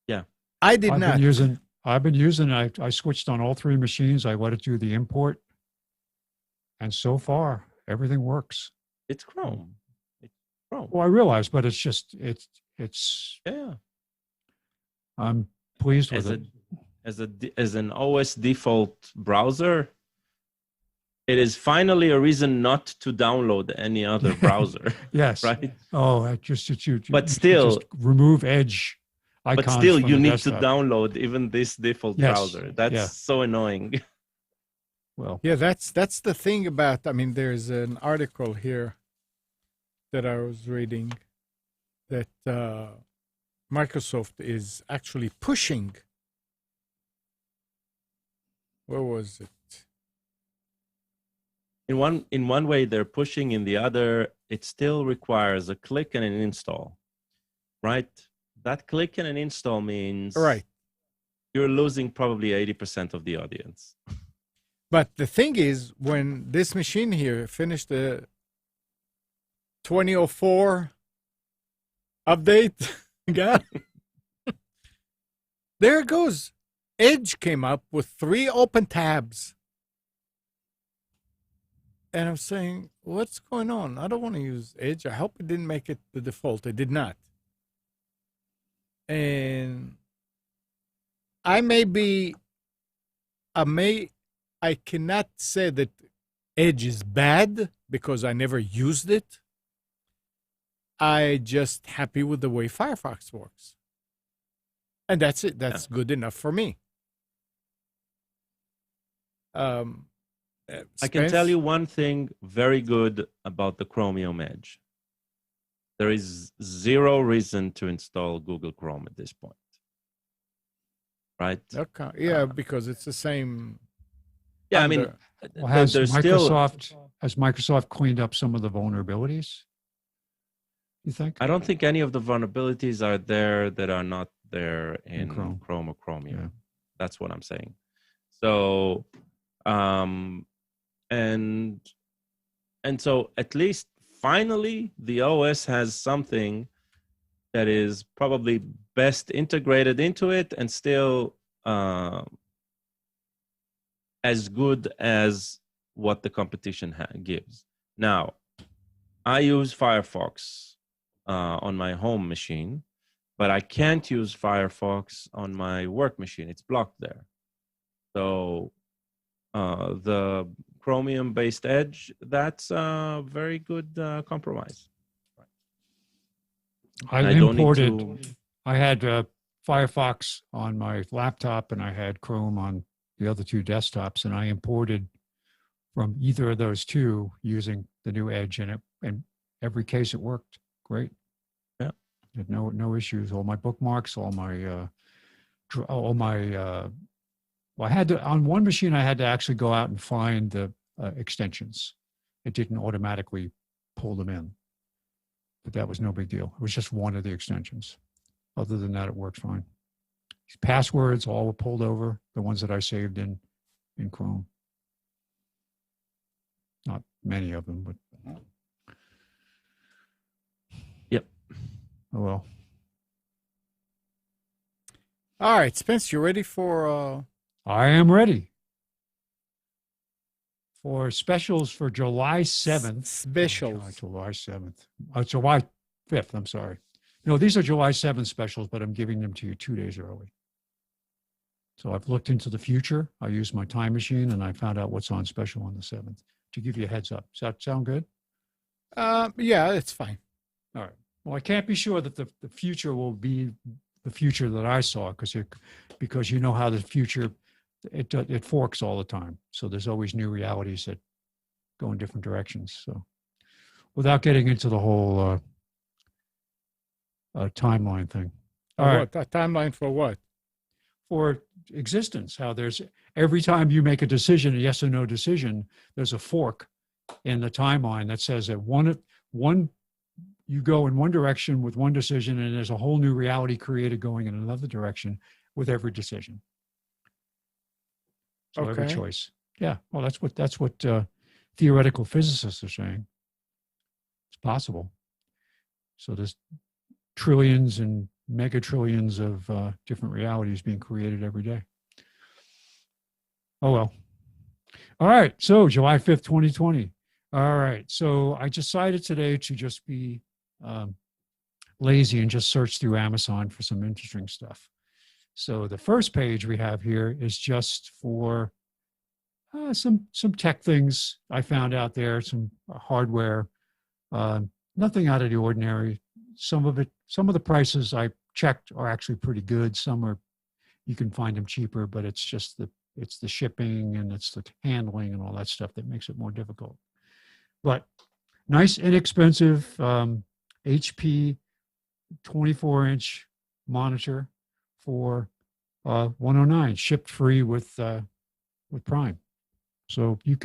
C: Yeah,
A: I did not.
B: I've been using. I switched on all three machines. I let it do the import, and so far everything works.
C: It's Chrome. It's Chrome.
B: Well, I realize, but it's
C: yeah.
B: I'm pleased with it.
C: As an OS default browser, it is finally a reason not to download any other browser.
B: Yes.
C: Right.
B: Oh,
C: But still,
B: just remove Edge icons.
C: But still,
B: from
C: you
B: the
C: need
B: desktop.
C: to download even this default browser. That's so annoying.
B: Well,
A: yeah, that's the thing about. I mean, there's an article here that I was reading that Microsoft is actually pushing. Where was it?
C: In one way, they're pushing. In the other, it still requires a click and an install, right? That click and an install means you're losing probably 80% of the audience.
A: But the thing is, when this machine here finished the 2004 update, there it goes. Edge came up with 3 open tabs. And I'm saying, what's going on? I don't want to use Edge. I hope it didn't make it the default. It did not. And I cannot say that Edge is bad because I never used it. I just happy with the way Firefox works. And that's it. That's good enough for me.
C: I can tell you one thing very good about the Chromium Edge. There is zero reason to install Google Chrome at this point. Right?
A: Okay. Yeah, because it's the same.
C: Yeah, I mean,
B: well, has Microsoft cleaned up some of the vulnerabilities? you think?
C: I don't think any of the vulnerabilities are there that are not there in
B: Chrome.
C: Chrome or Chromium.
B: Yeah.
C: That's what I'm saying. So, and so at least finally the OS has something that is probably best integrated into it and still as good as what the competition gives. Now, I use Firefox on my home machine, but I can't use Firefox on my work machine. It's blocked there. So the Chromium-based Edge, that's a very good compromise.
B: I imported, I had Firefox on my laptop and I had Chrome on the other two desktops, and I imported from either of those two using the new Edge, and in every case it worked great.
C: Yeah,
B: had no issues. All my bookmarks, all my well, I had to, on one machine I had to actually go out and find the extensions. It didn't automatically pull them in, but that was no big deal. It was just one of the extensions. Other than that, it worked fine. Passwords all were pulled over, the ones that I saved in Chrome. Not many of them, but
C: yep.
B: Oh well.
A: All right, Spence, you ready for?
B: I am ready for specials for July 7th.
A: Specials.
B: Oh, July 7th. July 5th. I'm sorry. No, these are July 7th specials, but I'm giving them to you 2 days early. So I've looked into the future. I used my time machine and I found out what's on special on the 7th to give you a heads up. Does that sound good?
A: Yeah, it's fine.
B: All right. Well, I can't be sure that the future will be the future that I saw because you know how the future, it forks all the time. So there's always new realities that go in different directions. So without getting into the whole timeline thing.
A: All right. A timeline for what?
B: For existence, how there's every time you make a decision, a yes or no decision, there's a fork in the timeline that says that one you go in one direction with one decision, and there's a whole new reality created going in another direction with every decision. So
A: okay.
B: Every choice. Yeah. Well, that's what theoretical physicists are saying. It's possible. So there's trillions and megatrillions of different realities being created every day. Oh, well. All right. So July 5th, 2020. All right. So I decided today to just be lazy and just search through Amazon for some interesting stuff. So the first page we have here is just for some tech things I found out there, some hardware, nothing out of the ordinary. Some of the prices I checked are actually pretty good. Some you can find them cheaper, but it's just the shipping and it's the handling and all that stuff that makes it more difficult. But nice, inexpensive HP 24-inch monitor for $109, shipped free with Prime. So you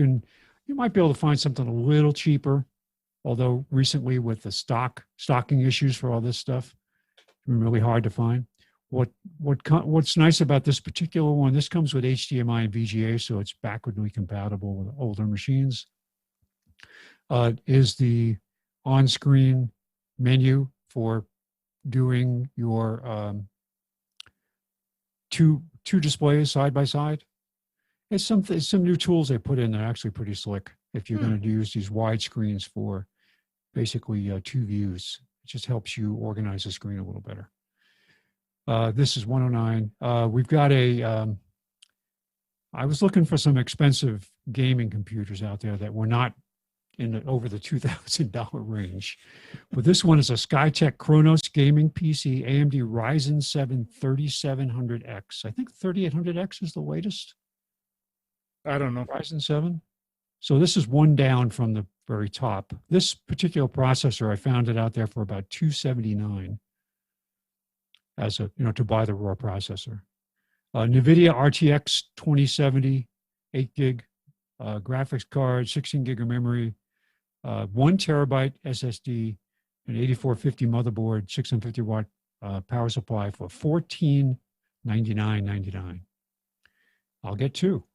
B: might be able to find something a little cheaper. Although recently with the stocking issues for all this stuff, it's been really hard to find. What's nice about this particular one, this comes with HDMI and VGA, so it's backwardly compatible with older machines, is the on-screen menu for doing your two displays side by side. It's some new tools they put in that are actually pretty slick if you're going to use these wide screens for basically two views. It just helps you organize the screen a little better. This is 109. We've got I was looking for some expensive gaming computers out there that were not over the $2,000 range. But this one is a Skytech Kronos gaming PC, AMD Ryzen 7 3700X. I think 3800X is the latest.
A: I don't know.
B: Ryzen 7. So this is one down from the very top. This particular processor, I found it out there for about $279 as to buy the raw processor. NVIDIA RTX 2070, 8 gig graphics card, 16 gig of memory, 1 terabyte SSD, an 8450 motherboard, 650 watt power supply for $1499.99. I'll get two.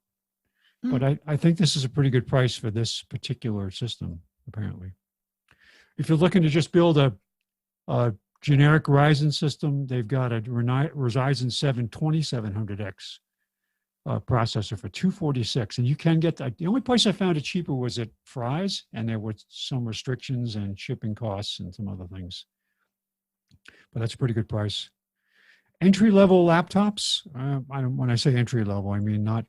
B: But I think this is a pretty good price for this particular system, apparently. If you're looking to just build a generic Ryzen system, they've got a Ryzen 7 2700X processor for $246, and you can get that. The only place I found it cheaper was at Fry's, and there were some restrictions and shipping costs and some other things. But that's a pretty good price. Entry-level laptops. When I say entry-level, I mean not,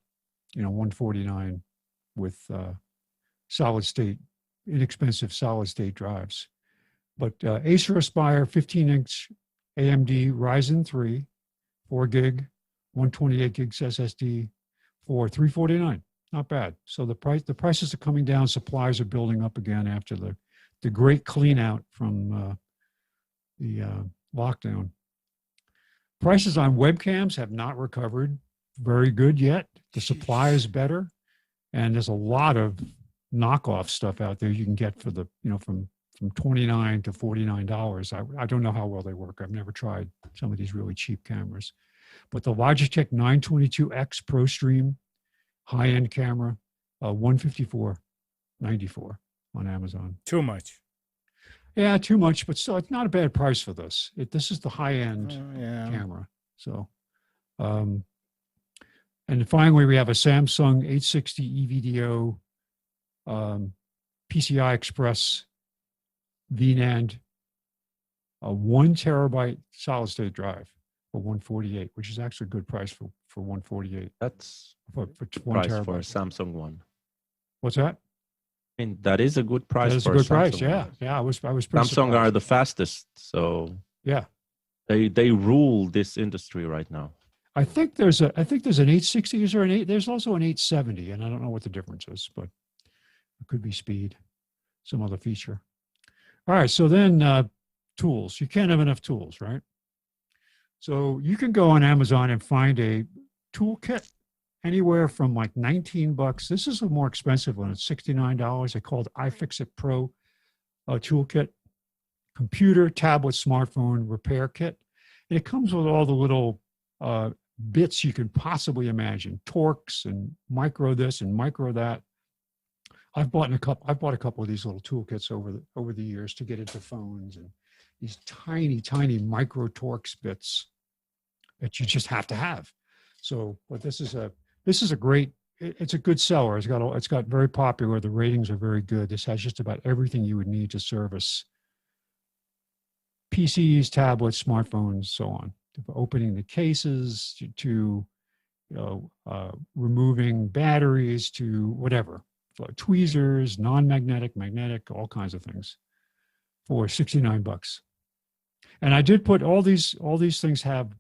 B: $149 with solid state, inexpensive solid state drives. But Acer Aspire 15-inch AMD Ryzen 3, 4 gig, 128 gigs SSD for $349. Not bad. So the prices are coming down. Supplies are building up again after the great clean out from the lockdown. Prices on webcams have not recovered very good yet. The supply is better, and there's a lot of knockoff stuff out there you can get for from $29 to $49. I don't know how well they work. I've never tried some of these really cheap cameras. But the Logitech 922X Pro Stream high-end camera, $154.94 on Amazon.
A: Too much.
B: Yeah, too much, but still, it's not a bad price for this. This is the high-end camera. So, and finally, we have a Samsung 860 EVDO PCI Express VNAND, a 1 terabyte solid-state drive for $148, which is actually a good price for $148.
C: That's
B: for 1
C: price
B: terabyte.
C: for a Samsung one.
B: What's that?
C: I mean, that is a good price.
B: That is
C: for
B: a good
C: Samsung
B: price. Yeah,
C: one.
B: yeah. I was pretty
C: Samsung
B: surprised.
C: are the fastest, so
B: Yeah.
C: they rule this industry right now.
B: I think there's an 860. Is there an 8? There's also an 870, and I don't know what the difference is, but it could be speed, some other feature. All right. So then tools. You can't have enough tools, right? So you can go on Amazon and find a toolkit anywhere from like $19. This is a more expensive one. It's $69. They called iFixit Pro toolkit. Computer, tablet, smartphone repair kit. And it comes with all the little bits you can possibly imagine, Torx and micro this and micro that. I've bought a couple of these little toolkits over the years to get into phones, and these tiny micro Torx bits that you just have to have. So, but this is a great. It's a good seller. It's got very popular. The ratings are very good. This has just about everything you would need to service PCs, tablets, smartphones, so on. Opening the cases to removing batteries to whatever, tweezers, non-magnetic, magnetic, all kinds of things for $69. And I did put all these things have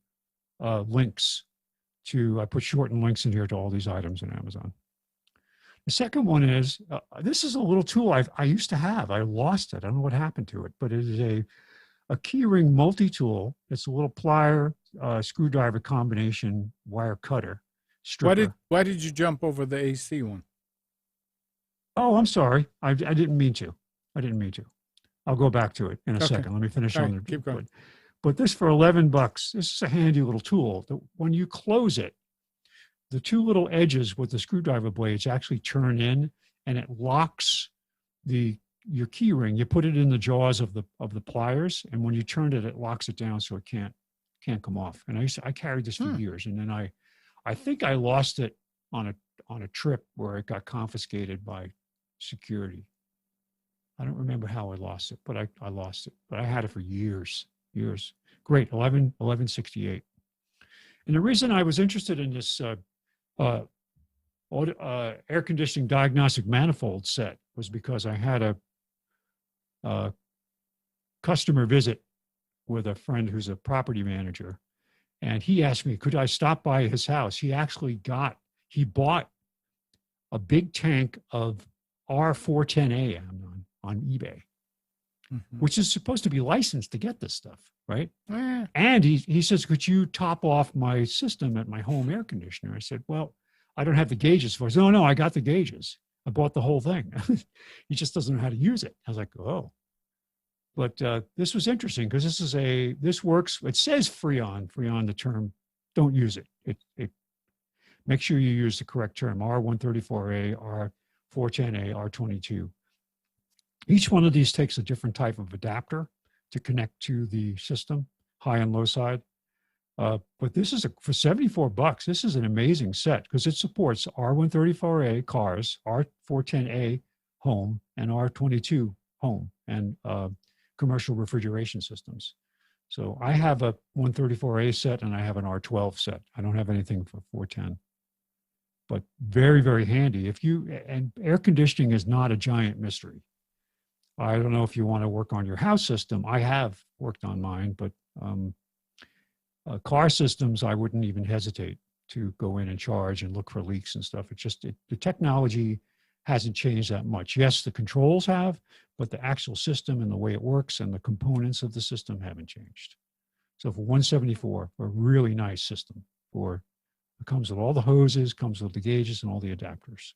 B: links to. I put shortened links in here to all these items in Amazon. The second one is this is a little tool I used to have. I lost it. I don't know what happened to it, but it is a keyring multi-tool. It's a little plier, screwdriver combination wire cutter stripper.
A: Why did you jump over the AC one?
B: Oh, I'm sorry. I didn't mean to. I'll go back to it in a second. Let me finish on the
A: keep going.
B: But this for $11, this is a handy little tool that when you close it, the two little edges with the screwdriver blades actually turn in, and it locks your key ring. You put it in the jaws of the pliers, and when you turn it, it locks it down so it can't come off. And I carried this for years, and then I think I lost it on a trip where it got confiscated by security. I don't remember how I lost it, but I lost it. But I had it for years. Great, $11.68. And the reason I was interested in this air conditioning diagnostic manifold set was because I had a customer visit with a friend who's a property manager, and he asked me, could I stop by his house? He bought a big tank of R410A on eBay, which is supposed to be licensed to get this stuff, right? And he says, could you top off my system at my home air conditioner? I said, well, I don't have the gauges for it. He said, no, I got the gauges. I bought the whole thing. He just doesn't know how to use it. I was like, oh. But this was interesting because this works. It says Freon. Freon, the term, don't use it. It make sure you use the correct term. R134A, R410A, R22. Each one of these takes a different type of adapter to connect to the system, high and low side. But this is for $74. This is an amazing set because it supports R134A cars, R410A home, and R22 home, and commercial refrigeration systems. So I have a 134A set and I have an R12 set. I don't have anything for 410. But very, very handy. And air conditioning is not a giant mystery. I don't know if you want to work on your house system. I have worked on mine, but car systems, I wouldn't even hesitate to go in and charge and look for leaks and stuff. It's just the technology hasn't changed that much. Yes, the controls have, but the actual system and the way it works and the components of the system haven't changed. So for 174, a really nice system. It comes with all the hoses, comes with the gauges and all the adapters.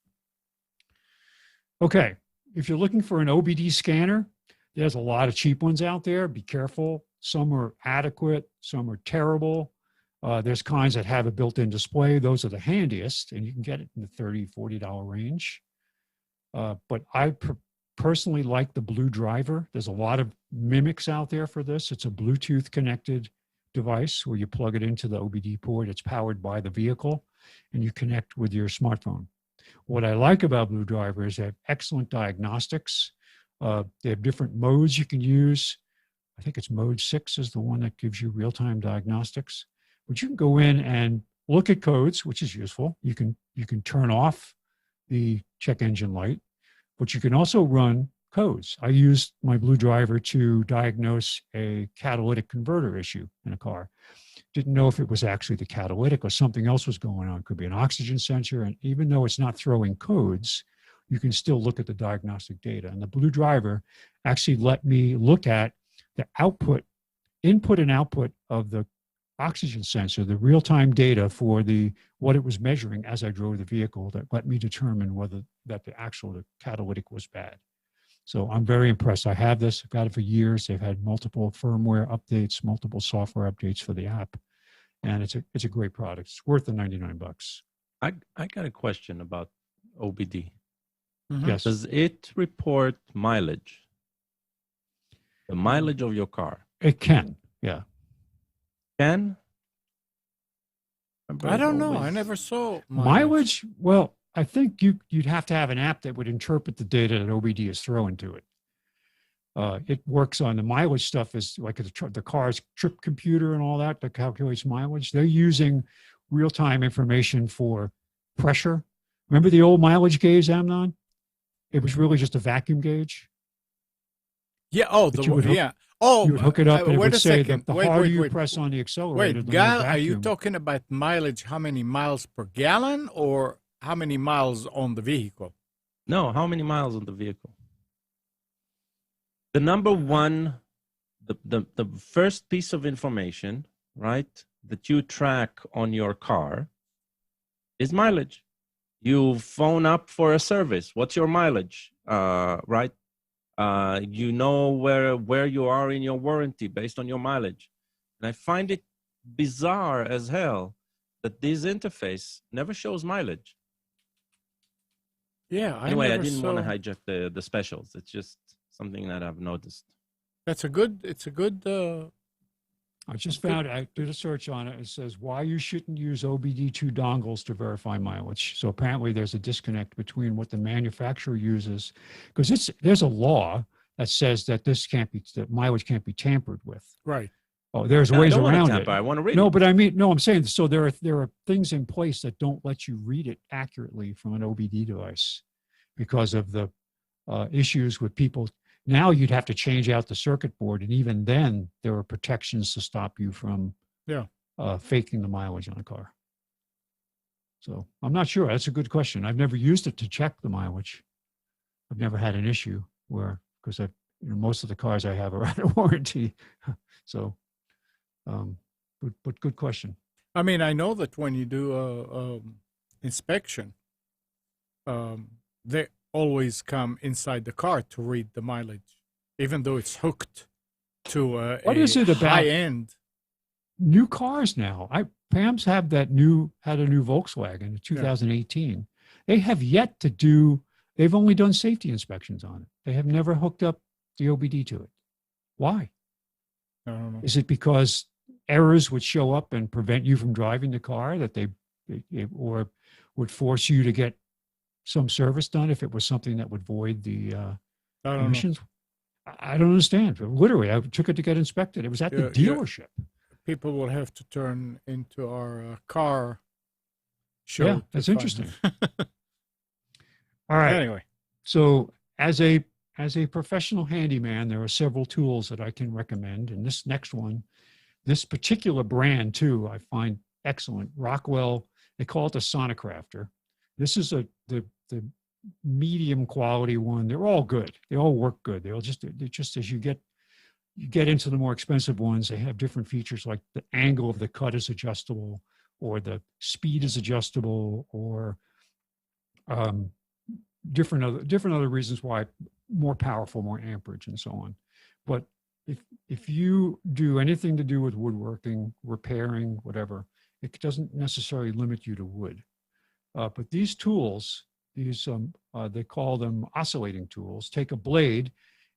B: Okay, if you're looking for an OBD scanner, there's a lot of cheap ones out there. Be careful. Some are adequate, some are terrible. There's kinds that have a built-in display. Those are the handiest, and you can get it in the $30, $40 range. But I personally like the Blue Driver. There's a lot of mimics out there for this. It's a Bluetooth connected device where you plug it into the OBD port. It's powered by the vehicle, and you connect with your smartphone. What I like about Blue Driver is they have excellent diagnostics. They have different modes you can use. I think it's mode 6 is the one that gives you real-time diagnostics. But you can go in and look at codes, which is useful. You can turn off the check engine light, but you can also run codes. I used my Blue Driver to diagnose a catalytic converter issue in a car. Didn't know if it was actually the catalytic or something else was going on. It could be an oxygen sensor. And even though it's not throwing codes, you can still look at the diagnostic data. And the Blue Driver actually let me look at the input and output of the oxygen sensor, the real-time data for what it was measuring as I drove the vehicle that let me determine whether the catalytic was bad. So I'm very impressed. I have this. I've got it for years. They've had multiple firmware updates, multiple software updates for the app, and it's a great product. It's worth the $99.
C: I got a question about OBD.
B: Mm-hmm. Yes.
C: Does it report mileage? The mileage of your car?
B: It can, yeah.
C: Can?
A: I don't know. I never saw
B: mileage. Well, I think you'd have to have an app that would interpret the data that OBD is throwing to it. It works on the mileage stuff is like the car's trip computer and all that calculates mileage. They're using real-time information for pressure. Remember the old mileage gauge, Amnon? It was really just a vacuum gauge.
A: Yeah. Oh, yeah. Oh,
B: you would hook it up and it would say that the harder you
A: wait.
B: press on the accelerator,
A: Wait,
B: the more vacuum.
A: Are you talking about mileage? How many miles per gallon, or how many miles on the vehicle?
C: No, how many miles on the vehicle? The number one, the first piece of information, right, that you track on your car is mileage. You phone up for a service. What's your mileage? Right? You know where you are in your warranty based on your mileage. And I find it bizarre as hell that this interface never shows mileage.
A: Yeah.
C: Anyway, I didn't want to hijack the specials. It's just something that I've noticed.
A: It's a good.
B: I just found, I did a search on it. It says why you shouldn't use OBD2 dongles to verify mileage. So apparently there's a disconnect between what the manufacturer uses, because there's a law that says that that mileage can't be tampered with.
A: Right.
B: Oh, there's ways around it.
C: I want to read
B: No,
C: it.
B: but I'm saying, so there are things in place that don't let you read it accurately from an OBD device because of the issues with people. Now you'd have to change out the circuit board, and even then there are protections to stop you from faking the mileage on a car. So I'm not sure. That's a good question. I've never used it to check the mileage. I've never had an issue because most of the cars I have are out of warranty. So, but good question.
A: I mean, I know that when you do a inspection, they always come inside the car to read the mileage. even though it's hooked to
B: What
A: a
B: is it about
A: high end.
B: new cars now? Pam's had a new Volkswagen in 2018. They have yet to do. They've only done safety inspections on it. They have never hooked up the OBD to it. Why?
A: I don't know.
B: Is it because errors would show up and prevent you from driving the car or would force you to get some service done if it was something that would void the
A: I don't know.
B: emissions? I don't understand. Literally, I took it to get inspected. It was at the dealership.
A: People will have to turn into our car show.
B: Yeah, that's interesting. All right.
A: Anyway,
B: so as a professional handyman, there are several tools that I can recommend. And this next one, this particular brand too, I find excellent. Rockwell, they call it the Sonocrafter. This is the medium quality one. They're all good. They all work good. They're just as you get into the more expensive ones, they have different features like the angle of the cut is adjustable, or the speed is adjustable, or different other reasons why, more powerful, more amperage, and so on. But if you do anything to do with woodworking, repairing, whatever, it doesn't necessarily limit you to wood. But these tools, they call them oscillating tools, take a blade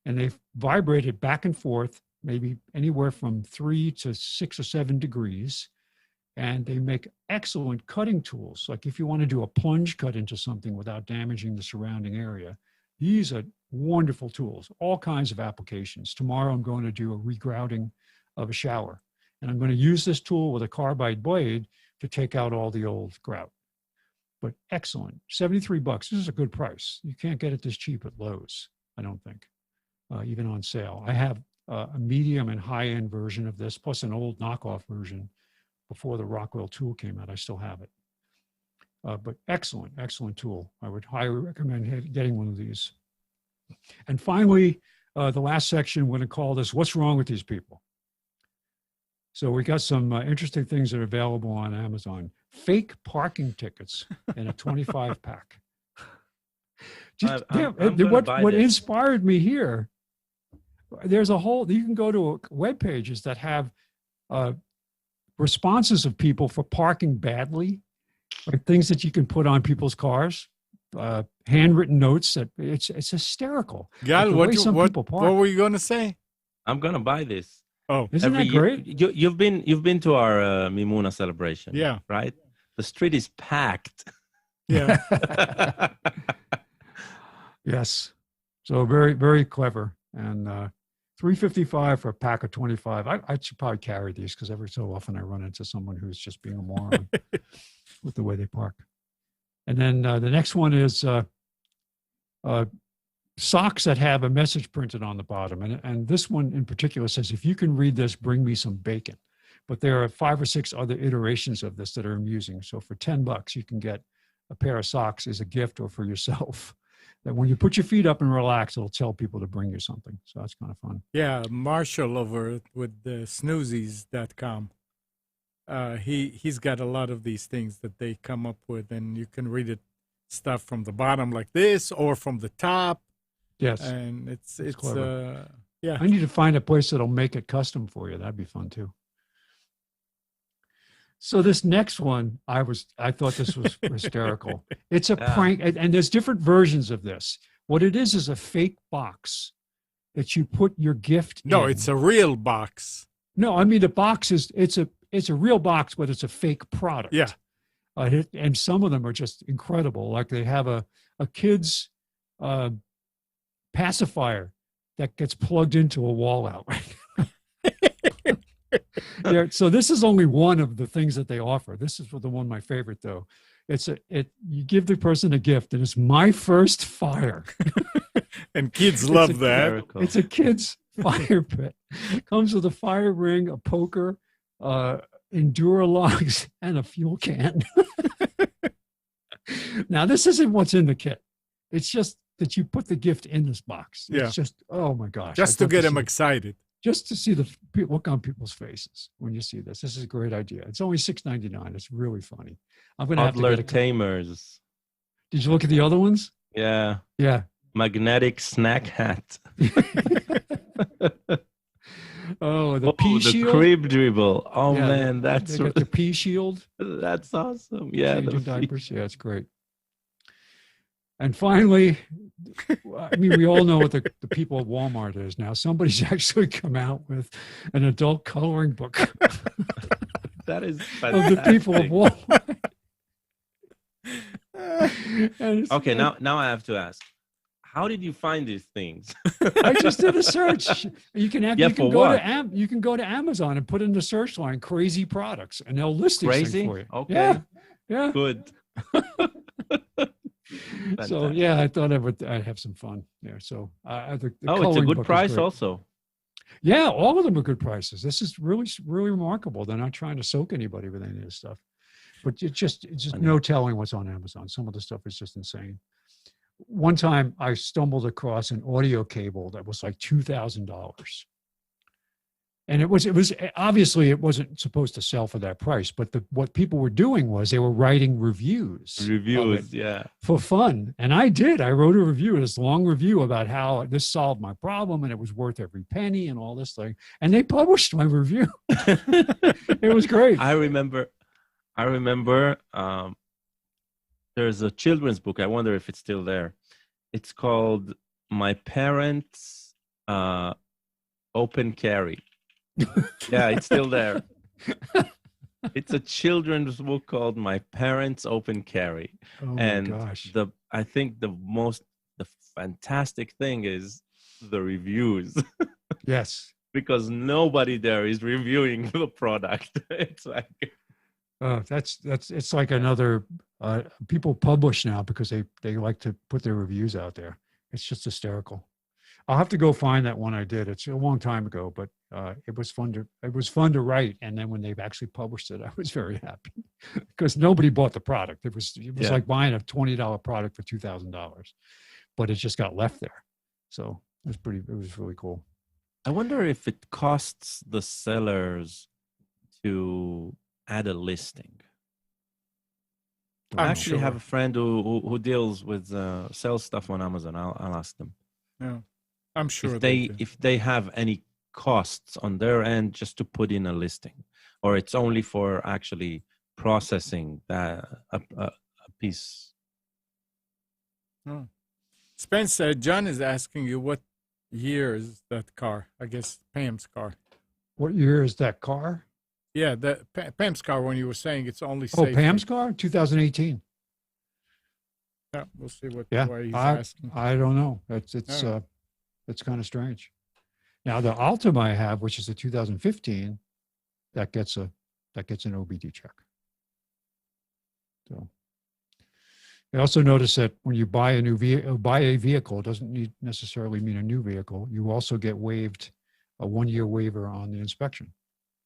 B: and they vibrate it back and forth, maybe anywhere from 3 to 6 or 7 degrees. And they make excellent cutting tools. Like if you want to do a plunge cut into something without damaging the surrounding area, these are wonderful tools, all kinds of applications. Tomorrow I'm going to do a regrouting of a shower. And I'm going to use this tool with a carbide blade to take out all the old grout. But excellent, $73. This is a good price. You can't get it this cheap at Lowe's, I don't think, even on sale. I have a medium and high-end version of this, plus an old knockoff version before the Rockwell tool came out. I still have it. But excellent, excellent tool. I would highly recommend getting one of these. And finally, the last section, we're going to call this, What's Wrong with These People? So we got some interesting things that are available on Amazon. Fake parking tickets in a 25 pack. What inspired me here, there's a whole, you can go to web pages that have responses of people for parking badly, like things that you can put on people's cars, handwritten notes that it's hysterical.
A: Gal, what were you going to say?
C: I'm going to buy this.
A: Oh,
B: isn't that great?
C: You've been to our Mimuna celebration,
A: yeah,
C: right? The street is packed.
A: Yeah.
B: Yes. So very, very clever. And $3.55 for a pack of 25. I should probably carry these because every so often I run into someone who's just being a moron with the way they park. And then the next one is socks that have a message printed on the bottom. And this one in particular says, if you can read this, bring me some bacon. But there are 5 or 6 other iterations of this that are amusing. So for $10, you can get a pair of socks as a gift or for yourself. That when you put your feet up and relax, it'll tell people to bring you something. So that's kind of fun.
A: Yeah, Marshall over with the snoozies.com. He's got a lot of these things that they come up with, and you can read it stuff from the bottom like this or from the top.
B: Yes.
A: And it's
B: yeah. I need to find a place that'll make it custom for you. That'd be fun too. So this next one, I thought this was hysterical. It's a prank, and there's different versions of this. What it is a fake box that you put your gift in.
A: No, it's a real box.
B: No, I mean the box it's a real box, but it's a fake product.
A: Yeah.
B: And some of them are just incredible. Like they have a kid's pacifier that gets plugged into a wall outlet. So this is only one of the things that they offer. This is the one my favorite though. You give the person a gift, and it's my first fire.
A: And kids love that.
B: It's a kid's fire pit. Comes with a fire ring, a poker, Endura logs, and a fuel can. Now this isn't what's in the kit. It's just that you put the gift in this box. It's just, oh my gosh.
A: Just to get them excited.
B: Just to see the look on people's faces when you see this. This is a great idea. It's only $6.99. It's really funny. I'm going to have to get
C: tamers.
B: Did you look at the other ones?
C: Yeah.
B: Yeah.
C: Magnetic snack hat.
B: Oh, the
C: Oh,
B: P
C: the
B: shield.
C: crib dribble. Oh
B: Yeah,
C: man, that's
B: they got the P shield.
C: that's awesome. Yeah, the
B: Changing diapers. Yeah, it's great. And finally, I mean, we all know what the people at Walmart is now. Somebody's actually come out with an adult coloring book
C: that is
B: of the people of
C: fantastic.
B: Walmart. And
C: Okay, now I have to ask, how did you find these things?
B: I just did a search. You can have
C: Yeah,
B: you can
C: for
B: go
C: what?
B: to you can go to Amazon and put in the search line crazy products, and they'll list these things
C: Crazy?
B: for you.
C: Okay.
B: Yeah, yeah.
C: Good.
B: So yeah, I thought I'd have some fun there. So the
C: Oh, it's a
B: coloring
C: good
B: book is
C: price
B: great.
C: also.
B: Yeah, all of them are good prices. This is really remarkable. They're not trying to soak anybody with any of this stuff, but it's just no telling what's on Amazon. Some of the stuff is just insane. One time I stumbled across an audio cable that was like $2,000. And it was obviously it wasn't supposed to sell for that price, but what people were doing was they were writing reviews
C: Yeah.
B: for fun. And I wrote a review, this long review about how this solved my problem and it was worth every penny and all this thing. And they published my review. It was great.
C: I remember there's a children's book. I wonder if it's still there. It's called My Parents Open Carry. Yeah, it's still there. It's a children's book called My Parents Open Carry.
B: Oh
C: and
B: my gosh.
C: I think the fantastic thing is the reviews.
B: Yes.
C: Because nobody there is reviewing the product. It's like
B: it's like another people publish now because they like to put their reviews out there. It's just hysterical. I'll have to go find that one I did. It's a long time ago, but it was fun to write. And then when they've actually published it, I was very happy because nobody bought the product. It was like buying a $20 product for $2,000, but it just got left there. So it was really cool.
C: I wonder if it costs the sellers to add a listing. I actually have a friend who deals with sells stuff on Amazon. I'll ask them.
A: Yeah, I'm sure
C: if they have any costs on their end just to put in a listing, or it's only for actually processing that a piece.
A: Oh. Spencer, John is asking you what year is that car? I guess Pam's car.
B: What year is that car?
A: Yeah, the Pam's car. When you were saying it's only
B: safety. Pam's car, 2018.
A: Yeah, we'll see why he's asking.
B: I don't know. It's kind of strange. Now the Altima I have, which is a 2015, that gets an OBD check. So I also notice that when you buy a vehicle, it doesn't necessarily mean a new vehicle. You also get waived a 1-year waiver on the inspection.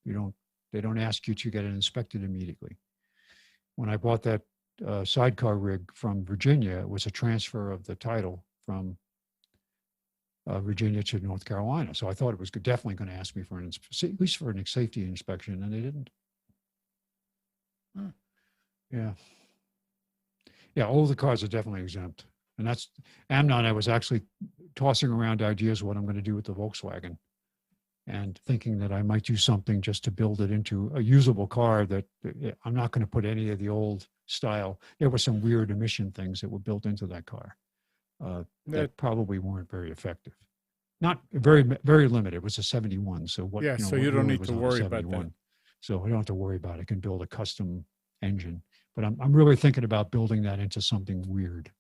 B: They don't ask you to get it inspected immediately. When I bought that sidecar rig from Virginia, it was a transfer of the title from Virginia to North Carolina. So I thought it was definitely going to ask me for at least for a safety inspection, and they didn't. Yeah. Yeah, all the cars are definitely exempt. And that's Amnon. I was actually tossing around ideas of what I'm going to do with the Volkswagen and thinking that I might do something just to build it into a usable car that I'm not going to put any of the old style. There were some weird emission things that were built into that car that probably weren't very effective. Not very, very limited. It was a 71. So what?
A: Yeah, so you don't need to worry about that.
B: So I don't have to worry about it. I can build a custom engine. But I'm really thinking about building that into something weird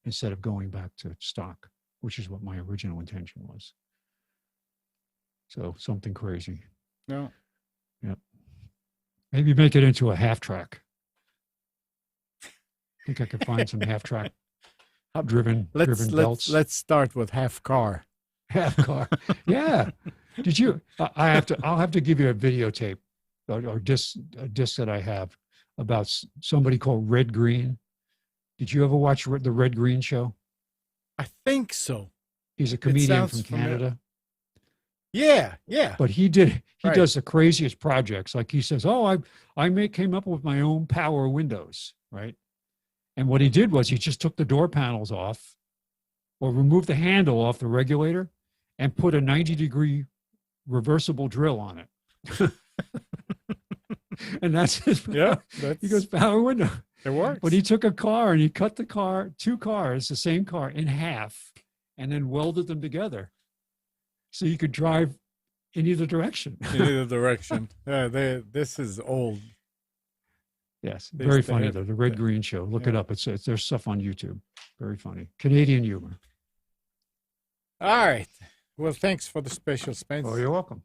B: instead of going back to stock, which is what my original intention was. So something crazy.
A: No.
B: Yep. Maybe make it into a half track. I think I could find some half track driven belts.
A: Let's start with half car.
B: Half car. Yeah. Did you? I'll have to give you a videotape or disc that I have about somebody called Red Green. Did you ever watch the Red Green show?
A: I think so.
B: He's a comedian from Canada.
A: Yeah.
B: But he does the craziest projects. Like he says, I came up with my own power windows, right? And what he did was he just took the door panels off or removed the handle off the regulator and put a 90-degree reversible drill on it. And that's his.
A: Yeah,
B: He goes, power window.
A: it works.
B: But he took a car and he cut two cars, the same car, in half, and then welded them together, so you could drive in either direction.
A: In either direction. Yeah, this is old.
B: Yes,
A: They
B: very
A: stay
B: funny
A: at-
B: though. The Red Green Show. Look
A: yeah.
B: it up. It's there's stuff on YouTube. Very funny. Canadian humor.
A: All right. Well, thanks for the special, Spence.
B: Oh, you're welcome.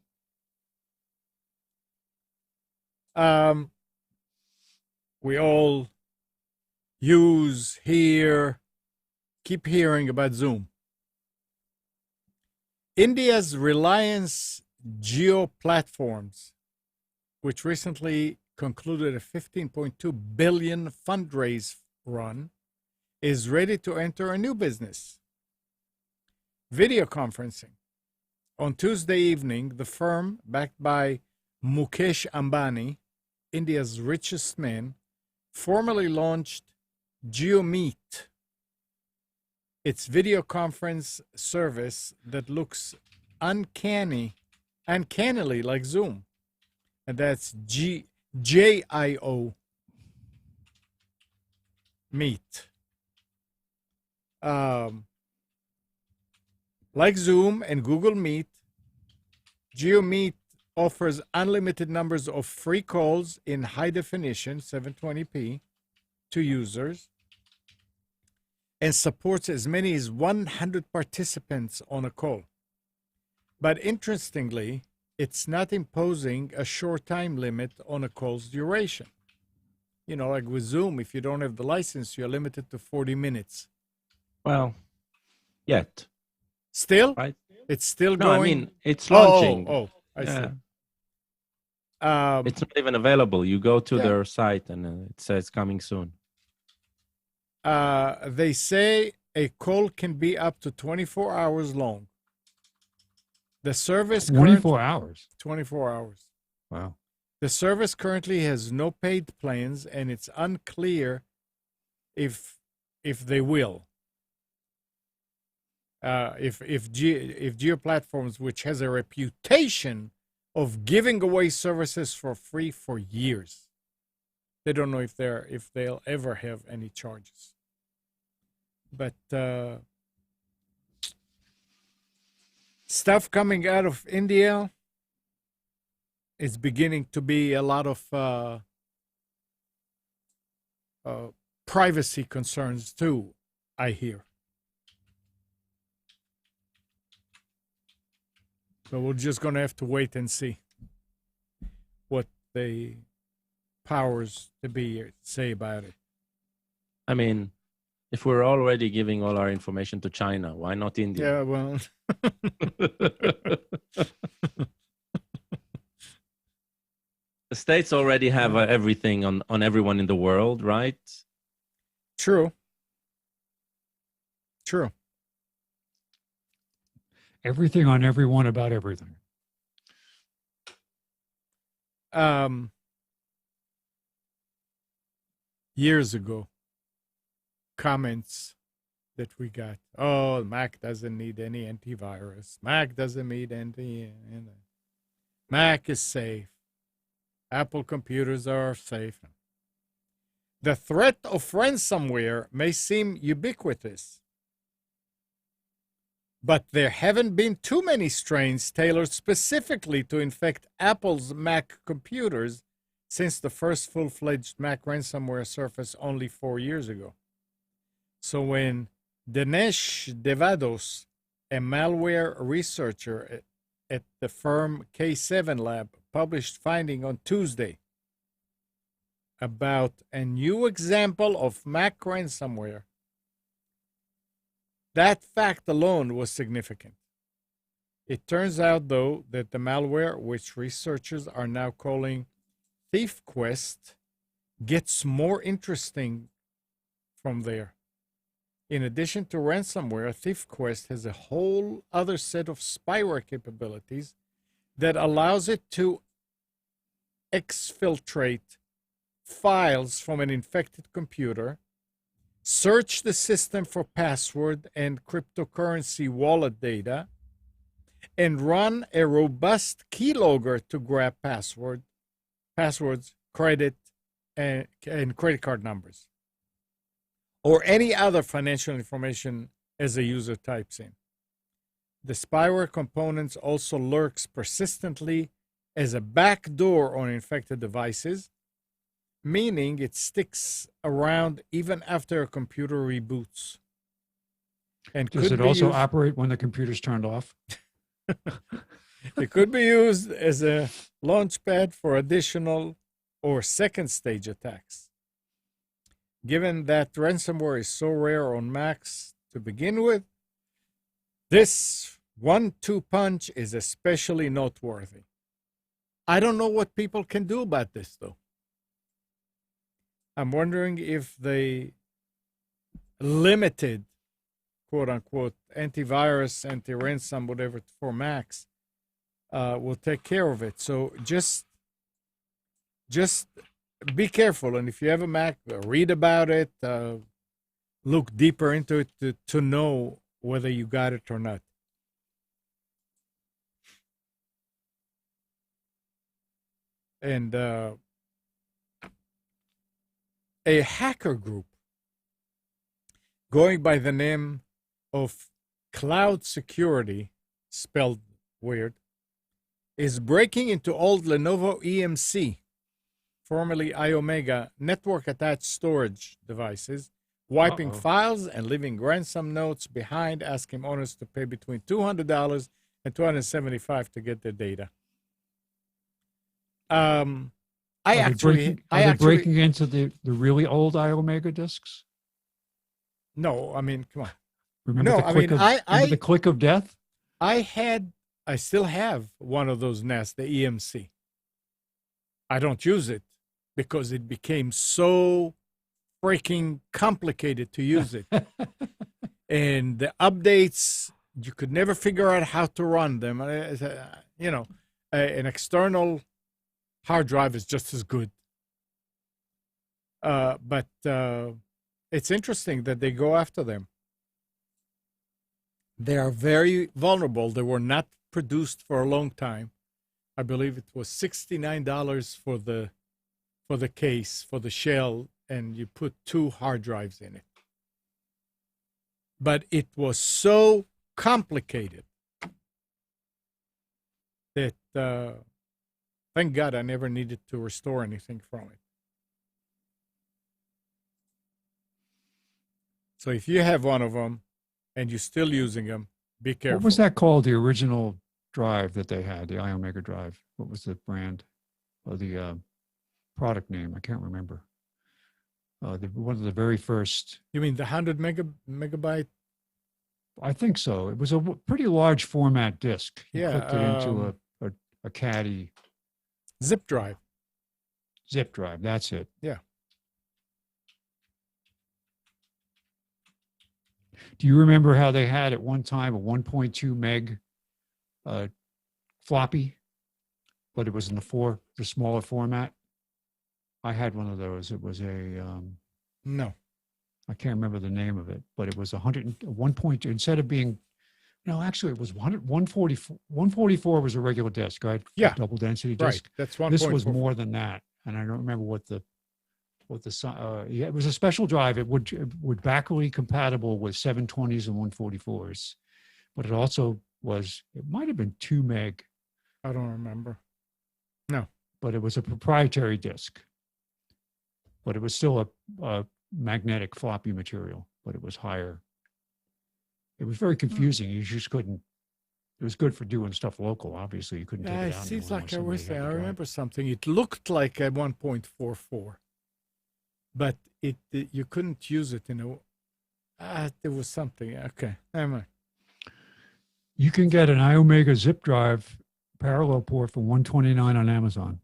A: We all keep hearing about Zoom. India's Reliance Jio Platforms, which recently concluded a 15.2 billion fundraise run, is ready to enter a new business: video conferencing. On Tuesday evening, the firm, backed by Mukesh Ambani, India's richest man, formally launched JioMeet, its video conference service that looks uncannily like Zoom. And that's JIO Meet. Like Zoom and Google Meet, JioMeet offers unlimited numbers of free calls in high definition, 720p, to users, and supports as many as 100 participants on a call. But interestingly, it's not imposing a short time limit on a call's duration. You know, like with Zoom, if you don't have the license, you're limited to 40 minutes.
C: Well, yet.
A: Still?
C: Right?
A: It's still
C: No,
A: going?
C: I mean, it's launching.
A: I
C: Yeah.
A: see.
C: It's not even available. You go to
A: Yeah.
C: their site and it says coming soon.
A: They say a call can be up to 24 hours long. The service
B: 24 hours.
A: 24 hours.
B: Wow.
A: The service currently has no paid plans, and it's unclear if they will. If Geo Platforms, which has a reputation of giving away services for free for years, they don't know if they'll ever have any charges. But stuff coming out of India is beginning to be a lot of privacy concerns too, I hear. So we're just going to have to wait and see what the powers to be say about it.
C: I mean, if we're already giving all our information to China, why not India?
A: Yeah, well,
C: The States already have everything on everyone in the world, right?
A: true.
B: Everything on everyone about everything.
A: Years ago, comments that we got: oh, Mac doesn't need any antivirus, Mac doesn't need Mac is safe, Apple computers are safe. The threat of ransomware may seem ubiquitous, but there haven't been too many strains tailored specifically to infect Apple's Mac computers since the first full-fledged Mac ransomware surfaced only 4 years ago. So when Dinesh Devados, a malware researcher at the firm K7 Lab, published finding on Tuesday about a new example of Mac ransomware, that fact alone was significant. It turns out, though, that the malware, which researchers are now calling ThiefQuest, gets more interesting from there. In addition to ransomware, ThiefQuest has a whole other set of spyware capabilities that allows it to exfiltrate files from an infected computer, search the system for password and cryptocurrency wallet data, and run a robust keylogger to grab passwords, credit, and credit card numbers, or any other financial information as a user types in. The spyware components also lurks persistently as a backdoor on infected devices, meaning it sticks around even after a computer reboots. And
B: Does it also operate when the computer's turned off?
A: It could be used as a launchpad for additional or second stage attacks. Given that ransomware is so rare on Macs to begin with, this 1-2 punch is especially noteworthy. I don't know what people can do about this, though. I'm wondering if the limited, quote unquote, antivirus, anti-ransom, whatever, for Macs will take care of it. So just be careful. And if you have a Mac, read about it, look deeper into it to know whether you got it or not. And a hacker group going by the name of Cloud Security, spelled weird, is breaking into old Lenovo EMC, formerly iOmega, network-attached storage devices, wiping files and leaving ransom notes behind, asking owners to pay between $200 and $275 to get their data. Are they
B: breaking into the really old iOmega discs?
A: No, I mean, come on.
B: Remember the click of death?
A: I still have one of those NAS, the EMC. I don't use it because it became so freaking complicated to use it. And the updates, you could never figure out how to run them. You know, an external hard drive is just as good. But it's interesting that they go after them. They are very vulnerable. They were not produced for a long time. I believe it was $69 for the case, for the shell, and you put 2 hard drives in it. But it was so complicated that thank God I never needed to restore anything from it. So if you have one of them and you're still using them, be careful.
B: What was that called? The original drive that they had, the iOmega drive. What was the brand or the product name? I can't remember. One of the very first.
A: You mean the 100 megabyte?
B: I think so. It was a pretty large format disk. You clicked it into a caddy.
A: Zip drive.
B: Zip drive, that's it.
A: Yeah.
B: Do you remember how they had at one time a 1.2 meg floppy, but it was in the smaller format? I had one of those. It was a
A: no,
B: I can't remember the name of it, but it was 1.2 instead of being, no, actually it was 144. 144 was a regular disk, right?
A: Yeah,
B: double density disk.
A: Right. That's 1.4.
B: This was more than that, and I don't remember what the it was a special drive. It would backwardly compatible with 720s and 144s, but it also it might have been 2 meg.
A: I don't remember. No,
B: but it was a proprietary disk. But it was still a magnetic floppy material, but it was higher. It was very confusing. You just couldn't. It was good for doing stuff local. Obviously, you couldn't take it out.
A: It seems like I remember something. It looked like a 1.44, but you couldn't use it in a. There was something. Okay, never mind.
B: You can get an iOmega zip drive parallel port for $129 on Amazon.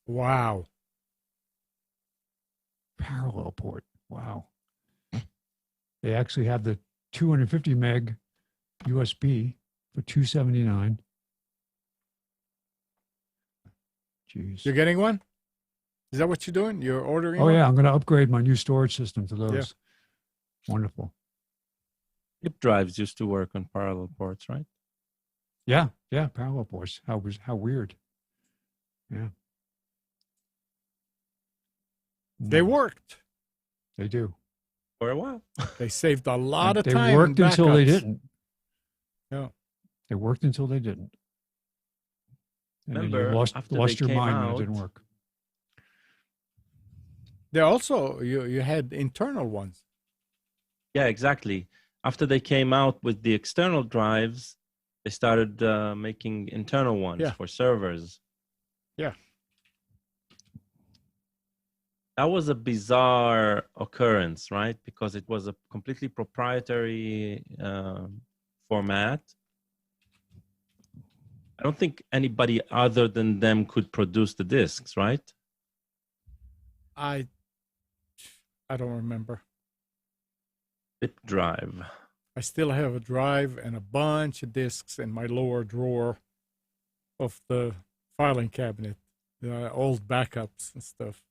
A: Wow.
B: Parallel port. Wow. They actually have the 250 meg USB for $279. Jeez.
A: You're getting one? Is that what you're doing? You're ordering?
B: Oh, yeah. I'm going to upgrade my new storage system to those. Yeah. Wonderful.
C: Zip drives used to work on parallel ports, right?
B: Yeah, parallel ports. How weird. Yeah.
A: They worked.
B: They do.
C: For a while.
A: They saved a lot
B: And
A: of
B: they
A: time.
B: worked until they didn't.
A: Yeah.
B: They worked until they didn't. And
C: Remember,
B: then you
C: after
B: lost
C: they
B: your
C: came
B: mind when
C: out,
B: it didn't work.
A: They also you had internal ones.
C: Yeah, exactly. After they came out with the external drives, they started making internal ones for servers.
A: Yeah.
C: That was a bizarre occurrence, right? Because it was a completely proprietary format. I don't think anybody other than them could produce the discs, right?
A: I don't remember.
C: Zip drive.
A: I still have a drive and a bunch of discs in my lower drawer of the filing cabinet, the old backups and stuff.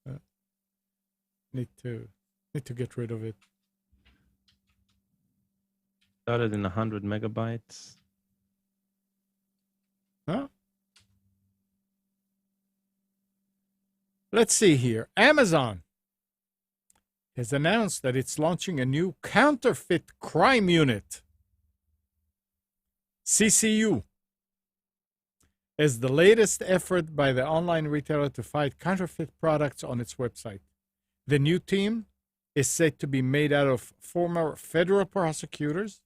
A: Need to get rid of it.
C: Started in 100 megabytes.
A: Huh? Let's see here. Amazon has announced that it's launching a new counterfeit crime unit, CCU, as the latest effort by the online retailer to fight counterfeit products on its website. The new team is said to be made out of former federal prosecutors,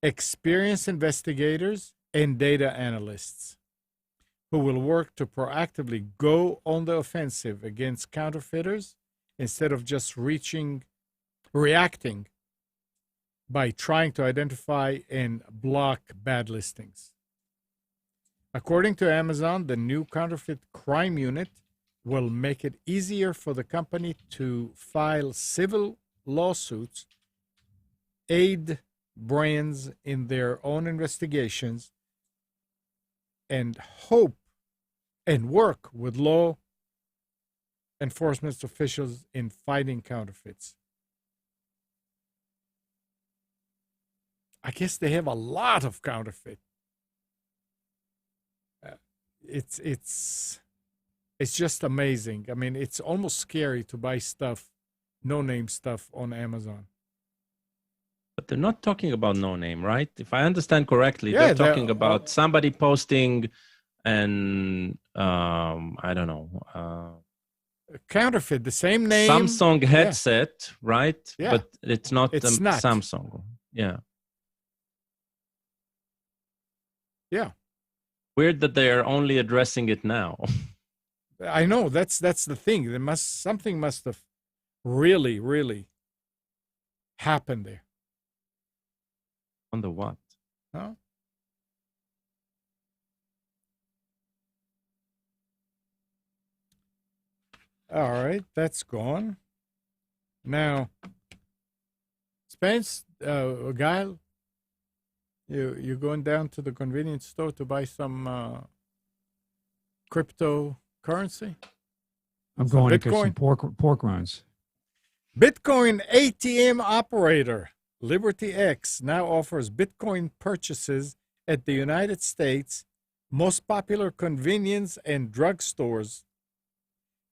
A: experienced investigators, and data analysts who will work to proactively go on the offensive against counterfeiters instead of just reacting by trying to identify and block bad listings. According to Amazon, the new counterfeit crime unit will make it easier for the company to file civil lawsuits, aid brands in their own investigations, and work with law enforcement officials in fighting counterfeits. I guess they have a lot of counterfeit. It's just amazing. I mean, it's almost scary to buy stuff, no-name stuff on Amazon.
C: But they're not talking about no name, right? If I understand correctly, they're talking about somebody posting and I don't know.
A: Counterfeit, the same name.
C: Samsung headset, right?
A: Yeah.
C: But it's not
A: not.
C: Samsung. Yeah.
A: Yeah.
C: Weird that they are only addressing it now.
A: I know, that's the thing. Something must have really, really happened there.
C: Wonder what?
A: Huh? All right, that's gone. Now, Spence, Guile, you going down to the convenience store to buy some cryptocurrency?
B: I'm going to get
A: Bitcoin?
B: some pork rinds.
A: Bitcoin ATM operator Liberty X now offers Bitcoin purchases at the United States' most popular convenience and drug stores.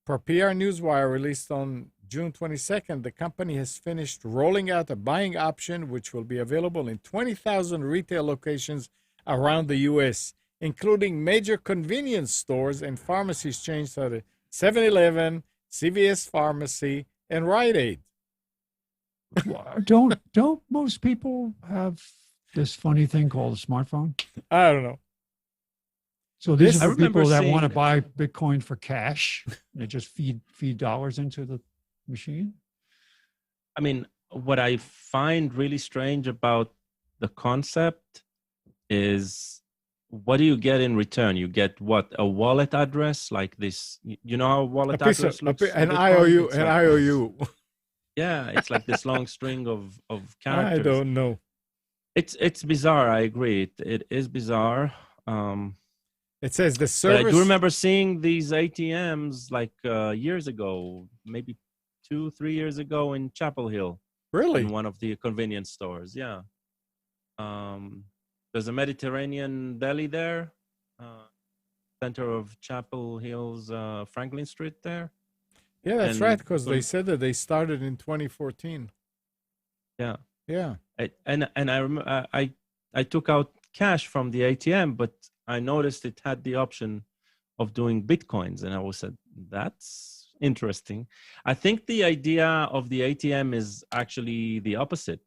A: Per PR Newswire released on June 22nd, the company has finished rolling out a buying option which will be available in 20,000 retail locations around the U.S., including major convenience stores and pharmacies chains such as 7-Eleven, CVS Pharmacy, and Rite Aid.
B: Don't most people have this funny thing called a smartphone?
A: I don't know.
B: So these
C: I
B: are for people
C: remember
B: that want to
C: seeing-
B: buy Bitcoin for cash. They just feed dollars into the machine.
C: I mean, what I find really strange about the concept is, what do you get in return? You get what? A wallet address like this? You know how a wallet address looks?
A: An
C: Bitcoin?
A: IOU,
C: It's
A: an
C: like-
A: IOU.
C: Yeah, it's like this long string of characters.
A: I don't know.
C: It's bizarre. I agree. It is bizarre.
A: It says the
C: But
A: service.
C: I do remember seeing these ATMs like years ago, maybe 2-3 years ago in Chapel Hill.
A: Really?
C: In one of the convenience stores. Yeah. There's a Mediterranean deli there, center of Chapel Hills, Franklin Street there.
A: Yeah, that's
C: And
A: right, because they
C: so-
A: said that they started in 2014.
C: Yeah.
A: Yeah.
C: And I remember I took out cash from the ATM, but I noticed it had the option of doing Bitcoins, and I was said, that's interesting. I think the idea of the ATM is actually the opposite.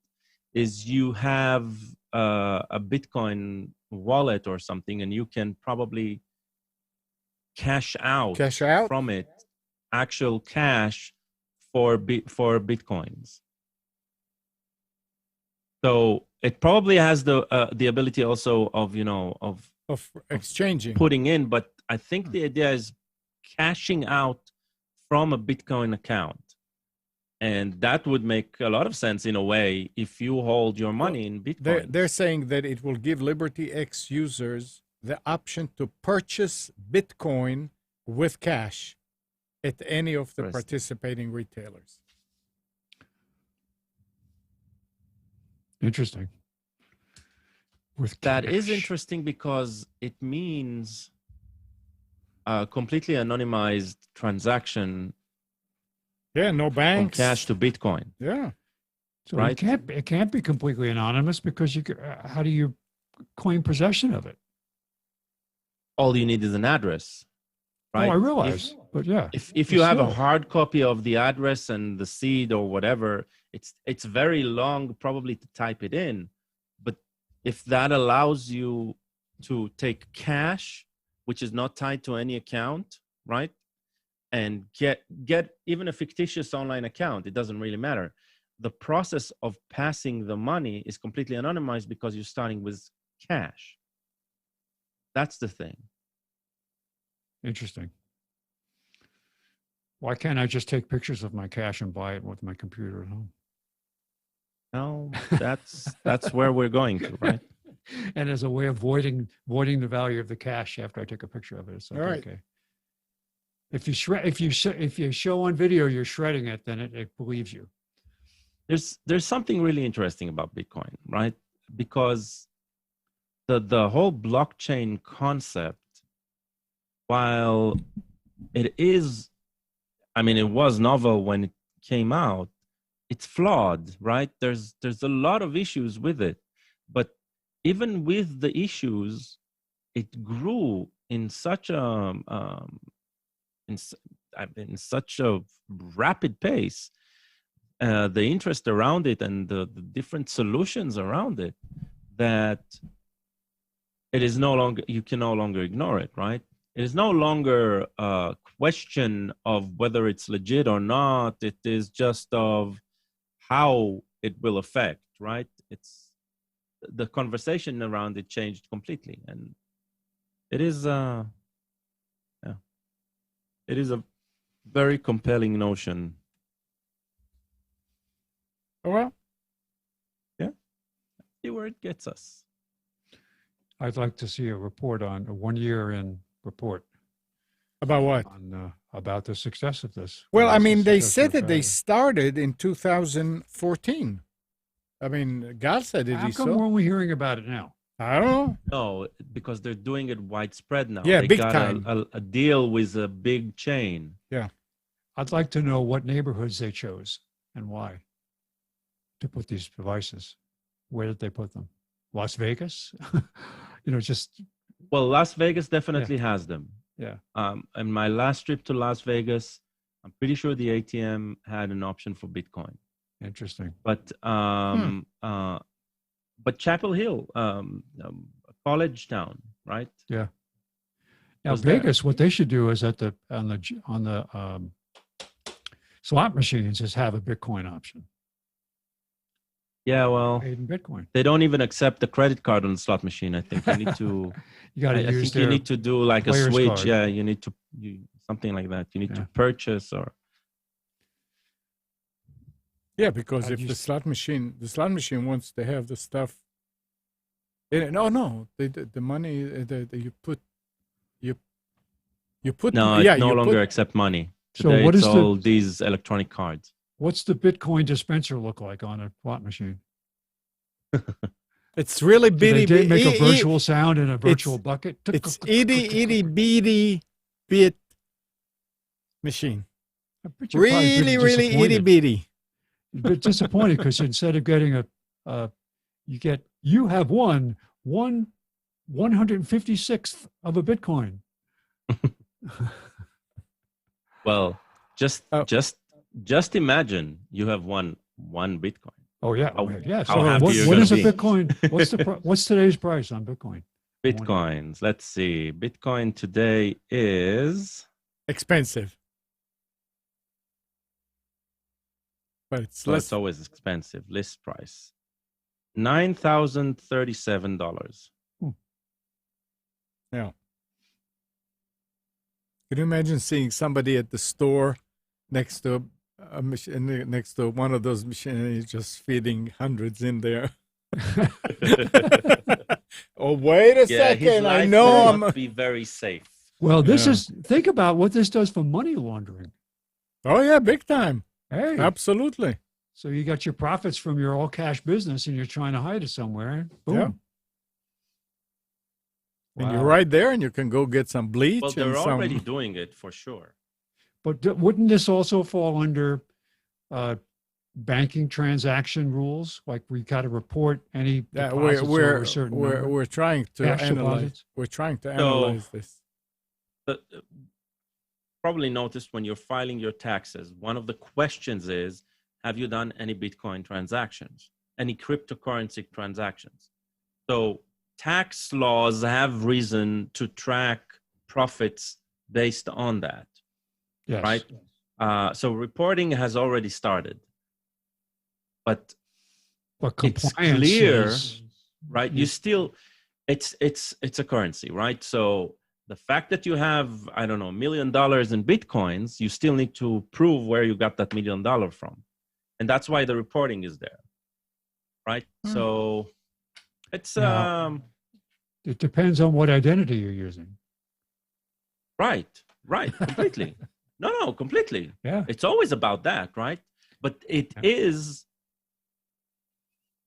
C: Is you have a Bitcoin wallet or something, and you can probably cash out from it actual cash for Bitcoins. So it probably has the ability also of
A: Of exchanging.
C: putting in, but I think the idea is cashing out from a Bitcoin account. And that would make a lot of sense in a way if you hold your money in Bitcoin.
A: They're saying that it will give Liberty X users the option to purchase Bitcoin with cash at any of the participating retailers.
B: Interesting.
C: That is interesting because it means a completely anonymized transaction.
A: Yeah, no banks.
C: From cash to Bitcoin.
A: Yeah.
B: So
C: right?
B: it can't be completely anonymous because how do you claim possession of it?
C: All you need is an address, right?
B: Oh, I realize, but yeah.
C: If you have a hard copy of the address and the seed or whatever, it's very long probably to type it in. But if that allows you to take cash, which is not tied to any account, right? And get even a fictitious online account, it doesn't really matter. The process of passing the money is completely anonymized because you're starting with cash. That's the thing.
B: Interesting. Why can't I just take pictures of my cash and buy it with my computer at home?
C: No, that's where we're going to, right?
B: And as a way of voiding the value of the cash after I take a picture of it, it's like,
A: all right.
B: Okay. If you show on video you're shredding it, then it believes you.
C: There's something really interesting about Bitcoin, right? Because the whole blockchain concept, while it is, I mean, it was novel when it came out, it's flawed, right? There's a lot of issues with it, but even with the issues, it grew in such a in such a rapid pace. The interest around it and the different solutions around it, that it is no longer, you can no longer ignore it, right? It is no longer a question of whether it's legit or not. It is just of how it will affect, right? It's the conversation around it changed completely, and it is it is a very compelling notion.
A: Well,
C: yeah, see where it gets us.
B: I'd like to see a report on a 1 year in report.
A: About what?
B: About the success of this.
A: Well, I mean, they said that they started in 2014. I mean, Gal said it.
B: How come we're only hearing about it now?
A: I don't know.
C: No, because they're doing it widespread now.
A: Yeah,
C: they
A: big
C: got
A: time.
C: A deal with a big chain.
A: Yeah.
B: I'd like to know what neighborhoods they chose and why to put these devices. Where did they put them? Las Vegas? Just.
C: Well, Las Vegas definitely has them.
B: Yeah.
C: And my last trip to Las Vegas, I'm pretty sure the ATM had an option for Bitcoin.
B: Interesting.
C: But Chapel Hill, a college town, right?
B: Yeah. Now Vegas, what they should do is on the slot machines is have a Bitcoin option.
C: Yeah, well,
B: paid in Bitcoin.
C: They don't even accept the credit card on the slot machine. I think you need to.
B: You got to use.
C: I think you need to do like a switch.
B: Card.
C: Yeah, you need to something like that. You need to purchase or.
A: Yeah, because if the slot machine wants to have the stuff. No, the money that you put.
C: No, it no longer accept money. Today,
B: so what is
C: all these electronic cards?
B: What's the Bitcoin dispenser look like on a slot machine?
A: It's really
B: So
A: bitty.
B: they did make a virtual sound in a virtual
A: it's-
B: bucket.
A: It's itty bitty bit machine.
B: I bet you're probably
A: Really,
B: pretty
A: really itty
B: disappointed.
A: bitty.
B: A bit disappointed because instead of getting you have won 156th of a Bitcoin.
C: Well,
A: Oh.
C: just imagine you have won one Bitcoin.
B: Oh yeah,
C: How-
B: yeah.
C: how
B: So
C: happy
B: what,
C: you're
B: what
C: gonna
B: is a
C: be.
B: Bitcoin? What's today's price on Bitcoin?
C: Bitcoins. Let's see. Bitcoin today is
A: Expensive. But it's
C: so
A: less.
C: it's always expensive. List price $9,037.
A: Yeah. Can you imagine seeing somebody at the store next to a machine, next to one of those machines, and he's just feeding hundreds in there? Oh, wait a
C: Yeah, his
A: second! I
C: life
A: know
C: will
A: I'm.
C: not be very safe.
B: Well,
A: Yeah.
B: think about what this does for money laundering.
A: Oh yeah, big time.
B: Hey,
A: Absolutely.
B: so you got your profits from your all cash business and you're trying to hide it somewhere. Boom.
A: Yeah. And you're
B: Wow.
A: right there, and you can go get some bleach
C: Well,
A: and
C: they're
A: some.
C: already doing it for sure.
B: But wouldn't this also fall under banking transaction rules? Like we got to report any
A: Yeah,
B: deposits over a certain number?
A: we're trying to
B: Cash
A: analyze.
B: deposits?
A: We're trying to
C: So-
A: analyze this.
C: But, probably noticed when you're filing your taxes, one of the questions is, have you done any Bitcoin transactions, any cryptocurrency transactions? So tax laws have reason to track profits based on that,
B: Yes.
C: right? So reporting has already started, but
B: But
C: It's
B: compliance
C: clear,
B: is,
C: right? You still, it's a currency, right? So the fact that you have, I don't know, $1 million in Bitcoins, you still need to prove where you got that $1 million from. And that's why the reporting is there, right? So it's,
B: Now- it depends on what identity you're using.
C: right, completely. No, completely.
B: Yeah.
C: It's always about that, right? But
B: Yeah.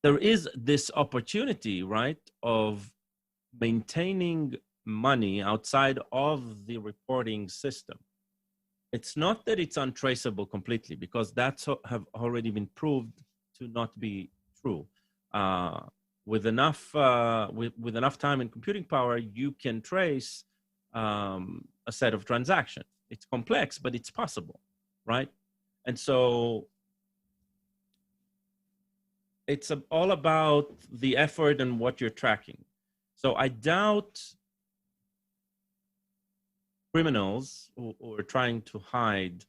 C: there is this opportunity, right, of maintaining money outside of the reporting system. It's not that it's untraceable completely, because that's have already been proved to not be true. With enough with enough time and computing power, you can trace a set of transactions. It's complex, but it's possible, right? And so it's all about the effort and what you're tracking. So I doubt criminals who are trying to hide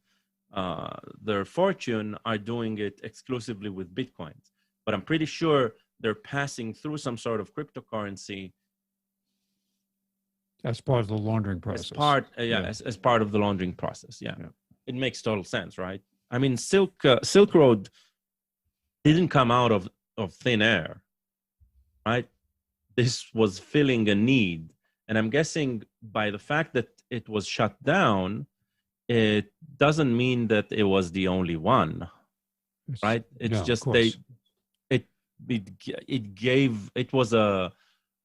C: their fortune are doing it exclusively with Bitcoins. But I'm pretty sure they're passing through some sort of cryptocurrency
B: That's part of the laundering process.
C: as part of the laundering process. Yeah.
B: Yeah.
C: It makes total sense, right? I mean, Silk Road didn't come out of thin air, right? This was filling a need. And I'm guessing by the fact that it was shut down, it doesn't mean that it was the only one, right? It's
B: No, of
C: just
B: course.
C: it was a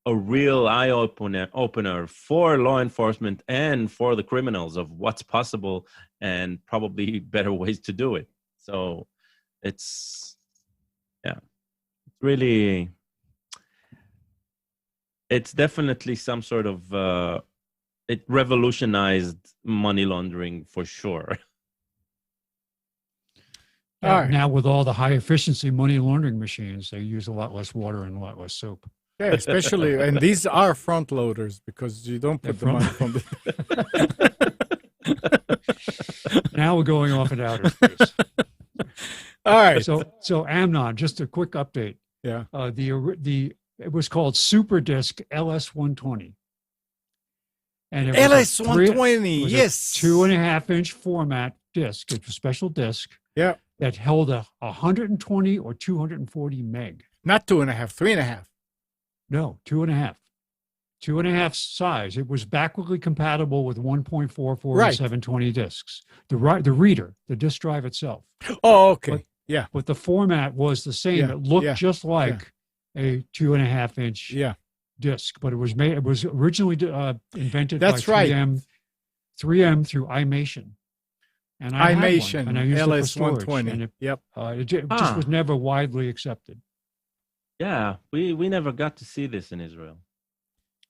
C: real eye opener for law enforcement and for the criminals of what's possible and probably better ways to do it. So it's really, it's definitely some sort of it revolutionized money laundering for sure.
A: All right.
B: Now with all the high efficiency money laundering machines, they use a lot less water and a lot less soap.
A: Yeah, especially, and these are front loaders because you don't put the money from the.
B: Now we're going off into outer space.
A: All right.
B: So Amnon, just a quick update.
A: Yeah.
B: It was called Super Disk LS120. And it was
A: LS120,
B: was a
A: yes.
B: 2.5-inch format disc. It's a special disc.
A: Yeah.
B: That held 120 or 240 meg.
A: Not 2.5, 3.5.
B: No, 2.5. 2.5 size. It was backwardly compatible with 1.44
A: Right.
B: and 720 discs. The reader, the disk drive itself.
A: Oh, okay.
B: But-
A: Yeah.
B: But the format was the same.
A: Yeah,
B: It looked
A: yeah,
B: just like a 2.5-inch
A: Yeah,
B: disc, but it was made. It was originally invented
A: that's
B: by
A: right.
B: 3M through iMation, and I had one,
A: iMation
B: and I used it for storage,
A: LS120.
B: and it,
A: Yep.
B: it just was never widely accepted.
C: Yeah, we never got to see this in Israel.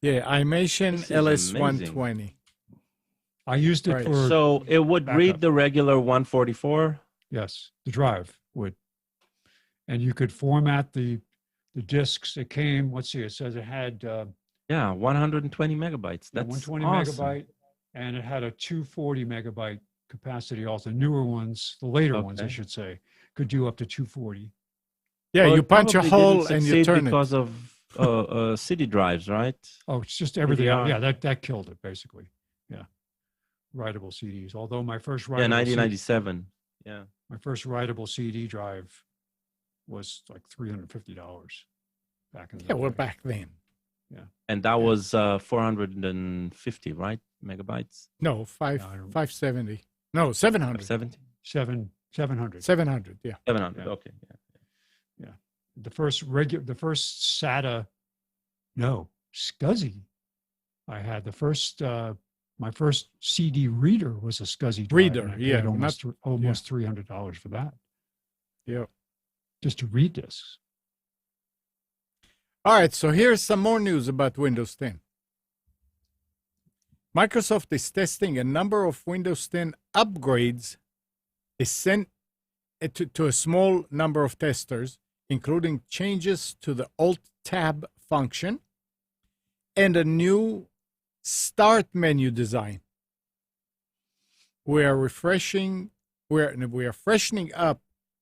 A: Yeah, iMation
C: This is
A: LS120.
B: I used it
A: Right.
B: for
C: So it would
B: backup.
C: read the regular 144.
B: Yes, the drive would, and you could format the discs. It came. Let's see. It says it had
C: Yeah, 120 megabytes. That's
B: 120
C: awesome.
B: megabyte, and it had a 240 megabyte capacity. Also, newer ones, the later ones, I
C: Okay.
B: should say, could do up to 240.
A: Yeah,
C: Well,
A: you
C: it
A: punch a
C: probably
A: hole
C: didn't
A: and you
C: succeed
A: turn
C: because
A: it.
C: of CD drives, right?
B: Oh, it's just everything.
C: DDR.
B: Yeah, that killed it basically. Yeah, writable CDs. Although my first writable
C: Yeah, 1997. Yeah.
B: my first writable CD drive was like $350 back in the
A: Yeah, well,
B: day.
A: back then.
C: And that was 450, right? Megabytes.
A: No,
B: I don't-
A: 570. No, 700.
C: 770?
B: 700.
A: 700, yeah.
C: 700.
B: Yeah.
C: Okay. Yeah.
B: The first SATA, no, SCSI. I had the first my first CD reader was a SCSI drive,
A: Reader,
B: and I paid
A: yeah,
B: almost $300 for that,
A: Yeah.
B: just to read discs.
A: All right, so here's some more news about Windows 10. Microsoft is testing a number of Windows 10 upgrades is sent to a small number of testers, including changes to the Alt-Tab function and a new Start menu design. We are freshening up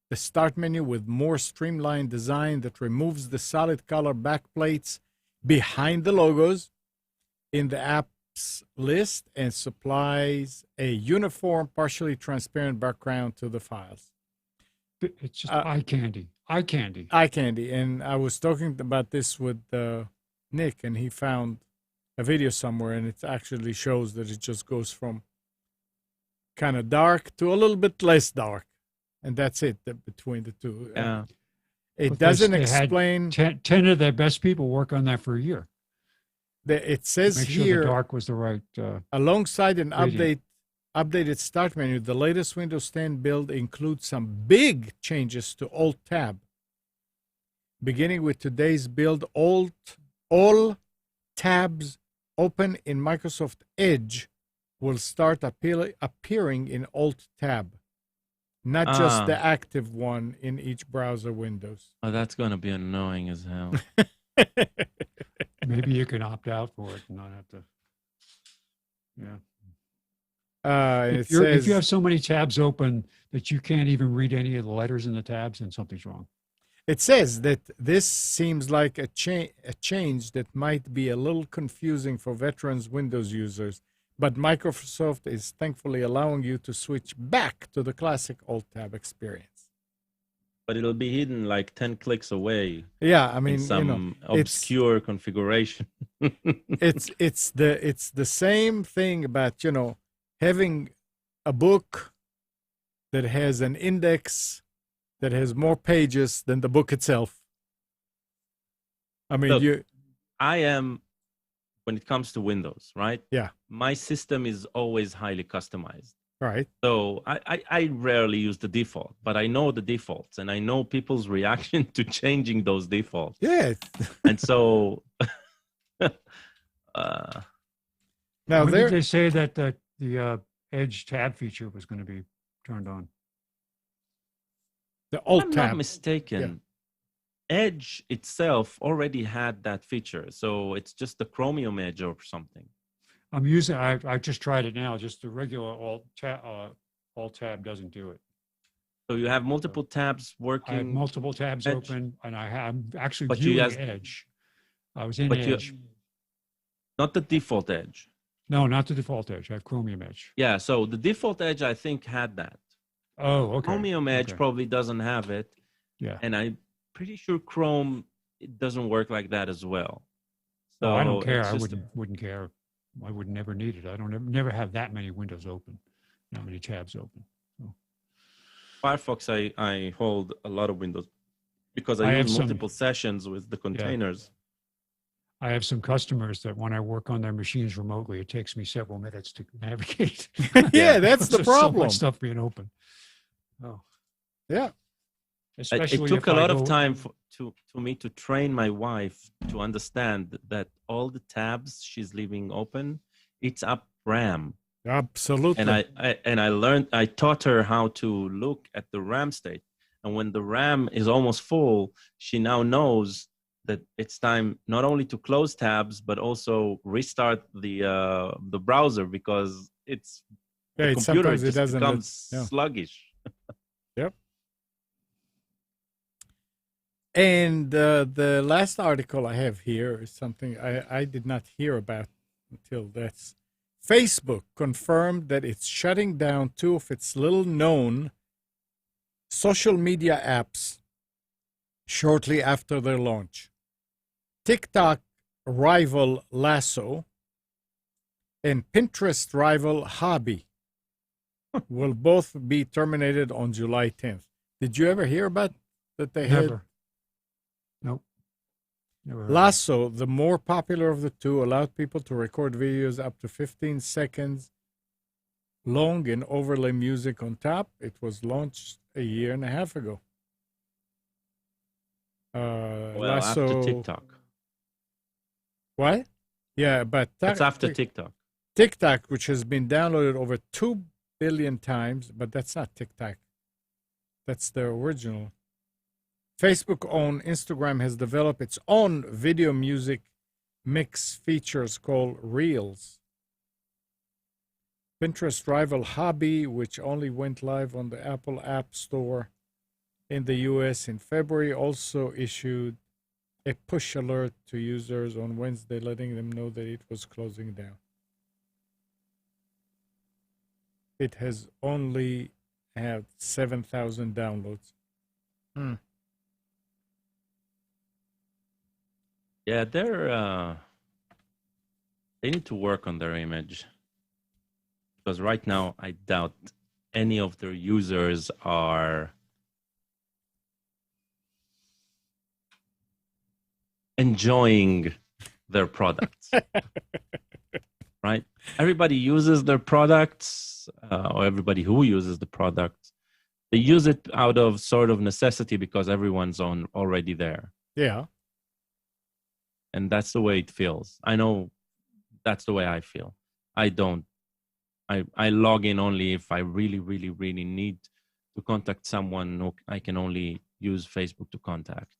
A: the Start menu with more streamlined design that removes the solid color backplates behind the logos in the apps list and supplies a uniform, partially transparent background to the files.
B: It's just eye candy. Eye candy.
A: Eye candy. And I was talking about this with Nick, and he found a video somewhere, and it actually shows that it just goes from kind of dark to a little bit less dark. And that's it, between the two.
C: Yeah.
A: It
B: But
A: doesn't
B: they had
A: explain.
B: 10 of their best people work on that for a year.
A: It says
B: Make sure
A: here,
B: the dark was the right.
A: alongside an
B: rating.
A: updated Start menu, the latest Windows 10 build includes some big changes to Alt-Tab. Beginning with today's build, all tabs open in Microsoft Edge will start appearing in Alt-Tab, not just the active one in each browser windows.
C: Oh, that's going to be annoying as hell.
B: Maybe you can opt out for it and not have to. Yeah.
A: It
B: If you
A: says,
B: have so many tabs open that you can't even read any of the letters in the tabs, then something's wrong.
A: it says that this seems like a change that might be a little confusing for veterans Windows users, but Microsoft is thankfully allowing you to switch back to the classic Alt-Tab experience.
C: But it'll be hidden like 10 clicks away.
A: Yeah, I mean,
C: in some obscure configuration.
A: it's the same thing about, having a book that has an index that has more pages than the book itself. I mean,
C: Look, I am, when it comes to Windows, right?
A: Yeah.
C: My system is always highly customized.
A: right.
C: So I rarely use the default, but I know the defaults and I know people's reaction to changing those defaults.
A: Yeah.
C: And so
A: Now
B: When
A: there,
B: did they say that the Edge tab feature was going to be turned on?
A: the
C: if
A: Alt
C: I'm
A: tab.
C: not mistaken, Edge itself already had that feature. So it's just the Chromium Edge or something.
B: I'm using. I just tried it now. Just the regular Alt tab doesn't do it.
C: So you have multiple tabs
B: I have
C: working.
B: multiple tabs
C: Edge.
B: open, and I'm actually
C: But you
B: viewing
C: has-
B: Edge. I was in
C: But you-
B: Edge.
C: Not the default Edge.
B: No, not the default Edge. I have Chromium Edge.
C: Yeah, so the default Edge, I think, had that.
B: Oh, okay.
C: Chromium Edge
B: Okay.
C: probably doesn't have it.
B: Yeah.
C: And I'm pretty sure Chrome, it doesn't work like that as well. So
B: Oh, I don't care.
C: it's
B: I
C: just-
B: wouldn't care. I would never need it. I don't never have that many windows open, that many tabs open.
C: Firefox, I hold a lot of windows because I use multiple sessions with the containers.
B: I have some customers that when I work on their machines remotely, it takes me several minutes to navigate.
A: Yeah, that's the problem.
B: So much stuff being open. Oh,
A: yeah.
B: Especially
C: it took a lot of time to me to train my wife to understand that all the tabs she's leaving open, it's up RAM.
A: Absolutely.
C: And I taught her how to look at the RAM state. And when the RAM is almost full, she now knows that it's time not only to close tabs, but also restart the browser, because the computer just becomes sluggish.
A: Yep. And the last article I have here is something I did not hear about until this. Facebook confirmed that it's shutting down two of its little-known social media apps shortly after their launch. TikTok rival Lasso and Pinterest rival Hobby will both be terminated on July 10th. Did you ever hear about that they had?
B: Nope. Never.
A: Lasso, the more popular of the two, allowed people to record videos up to 15 seconds long and overlay music on top. It was launched a year and a half ago. Lasso,
C: after TikTok.
A: What? Yeah, but
C: that's after TikTok.
A: TikTok, which has been downloaded over 2 billion times, but that's not TikTok. That's the original. Facebook-owned Instagram has developed its own video music mix features called Reels. Pinterest rival Hobby, which only went live on the Apple App Store in the US in February, also issued a push alert to users on Wednesday, letting them know that it was closing down. It has only had 7,000 downloads.
C: Yeah, they need to work on their image, because right now I doubt any of their users are enjoying their products. Right? Everybody uses their products, or everybody who uses the product, they use it out of sort of necessity because everyone's already there.
A: Yeah.
C: And that's the way it feels. I know that's the way I feel. I log in only if I really, really, really need to contact someone who I can only use Facebook to contact.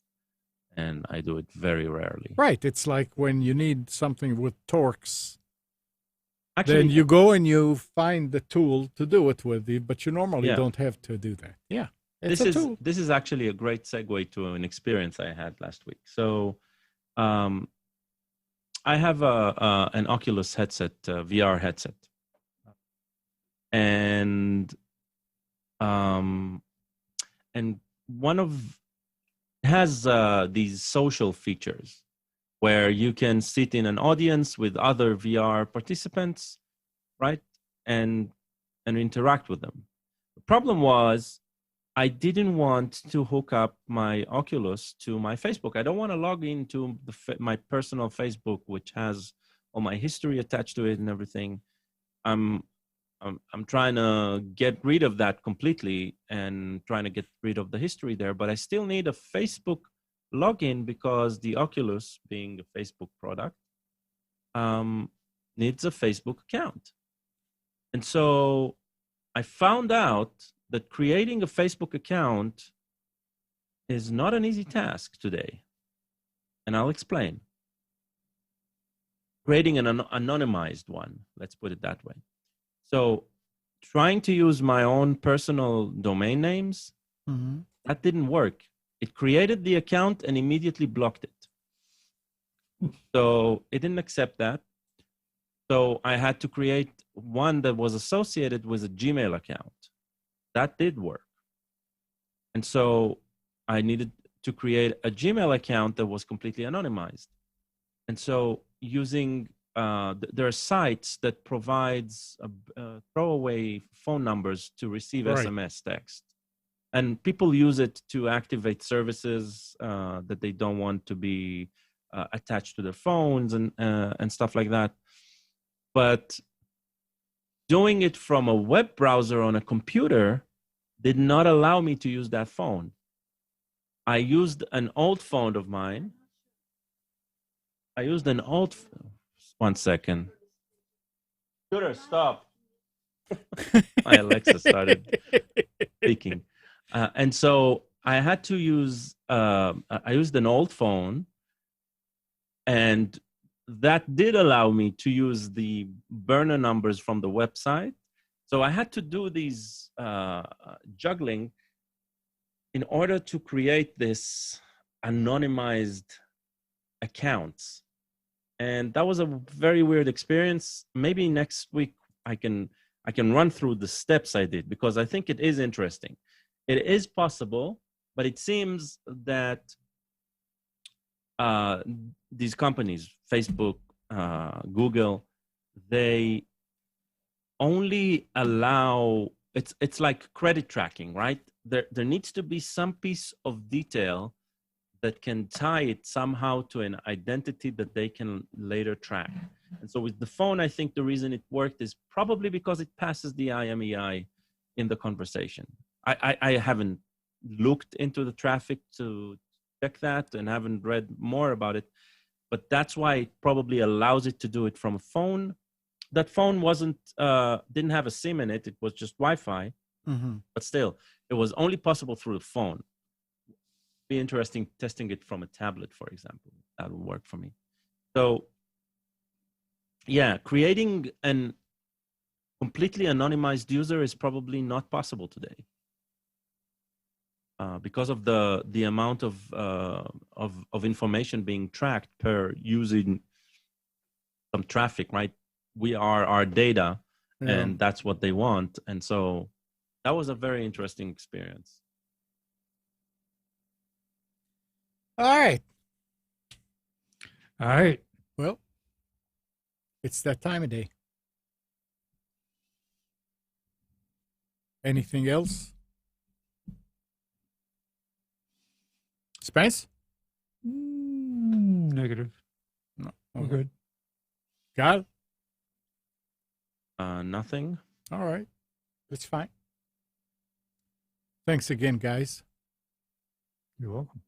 C: And I do it very rarely.
A: Right. It's like when you need something with torques.
C: Actually,
A: then you go and you find the tool to do it with you, but you normally don't have to do that. Yeah. It's a tool.
C: This is actually a great segue to an experience I had last week. So I have an Oculus headset, VR headset, and one of has these social features where you can sit in an audience with other VR participants, right, and interact with them. The problem was, I didn't want to hook up my Oculus to my Facebook. I don't want to log into my personal Facebook, which has all my history attached to it and everything. I'm trying to get rid of that completely and trying to get rid of the history there, but I still need a Facebook login because the Oculus, being a Facebook product, needs a Facebook account. And so I found out that creating a Facebook account is not an easy task today. And I'll explain. Creating an anonymized one, let's put it that way. So trying to use my own personal domain names, that didn't work. It created the account and immediately blocked it. So it didn't accept that. So I had to create one that was associated with a Gmail account. That did work. And so I needed to create a Gmail account that was completely anonymized. And so using, there are sites that provides throwaway phone numbers to receive SMS text. and people use it to activate services that they don't want to be attached to their phones and stuff like that. But doing it from a web browser on a computer did not allow me to use that phone. I used an old phone of mine. One second. Computer, stop. My Alexa started speaking. And so I had to use, I used an old phone, and that did allow me to use the burner numbers from the website. So I had to do these juggling in order to create this anonymized accounts. And that was a very weird experience. Maybe next week I can run through the steps I did, because I think it is interesting. It is possible, but it seems that these companies, Facebook, Google, they only allow, it's like credit tracking, right? There needs to be some piece of detail that can tie it somehow to an identity that they can later track. And so with the phone, I think the reason it worked is probably because it passes the IMEI in the conversation. I haven't looked into the traffic to check that and haven't read more about it, but that's why it probably allows it to do it from a phone. That phone didn't have a SIM in it. It was just Wi-Fi, but still, it was only possible through the phone. Be interesting testing it from a tablet, for example. That would work for me. So yeah, creating an completely anonymized user is probably not possible today. Because of the amount of information being tracked per using some traffic, right? We are our data, and that's what they want. And so that was a very interesting experience.
A: All right. Well, it's that time of day. Anything else? Spence?
B: Negative.
A: No.
B: We're good.
A: Gal?
C: Nothing.
A: All right. That's fine. Thanks again, guys.
B: You're welcome.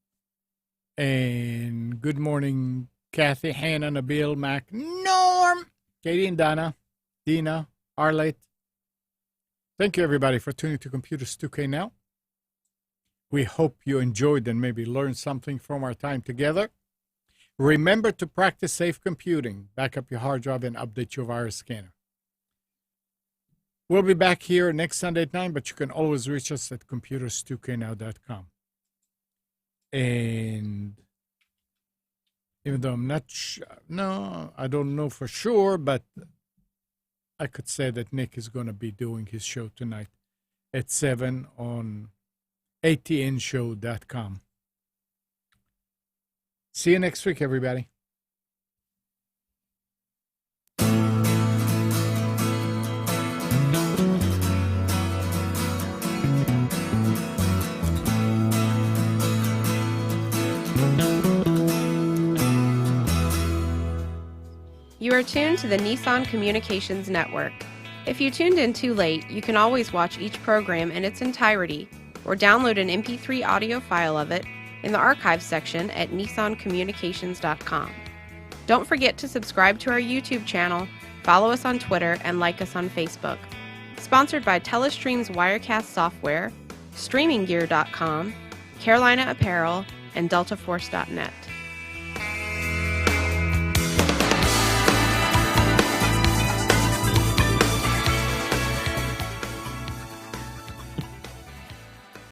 A: And good morning, Kathy, Hannah, Nabil, Mac, Norm, Katie and Donna, Dina, Arlette. Thank you, everybody, for tuning to Computers 2K Now. We hope you enjoyed and maybe learned something from our time together. Remember to practice safe computing. Back up your hard drive and update your virus scanner. We'll be back here next Sunday at 9, but you can always reach us at computers2know.com. And even though I'm not I don't know for sure, but I could say that Nick is going to be doing his show tonight at 7 on atnshow.com. See you next week, everybody.
D: You are tuned to the Nissan Communications Network. If you tuned in too late, you can always watch each program in its entirety or download an MP3 audio file of it in the archives section at nissancommunications.com. Don't forget to subscribe to our YouTube channel, follow us on Twitter, and like us on Facebook. Sponsored by Telestream's Wirecast software, StreamingGear.com, Carolina Apparel, and DeltaForce.net.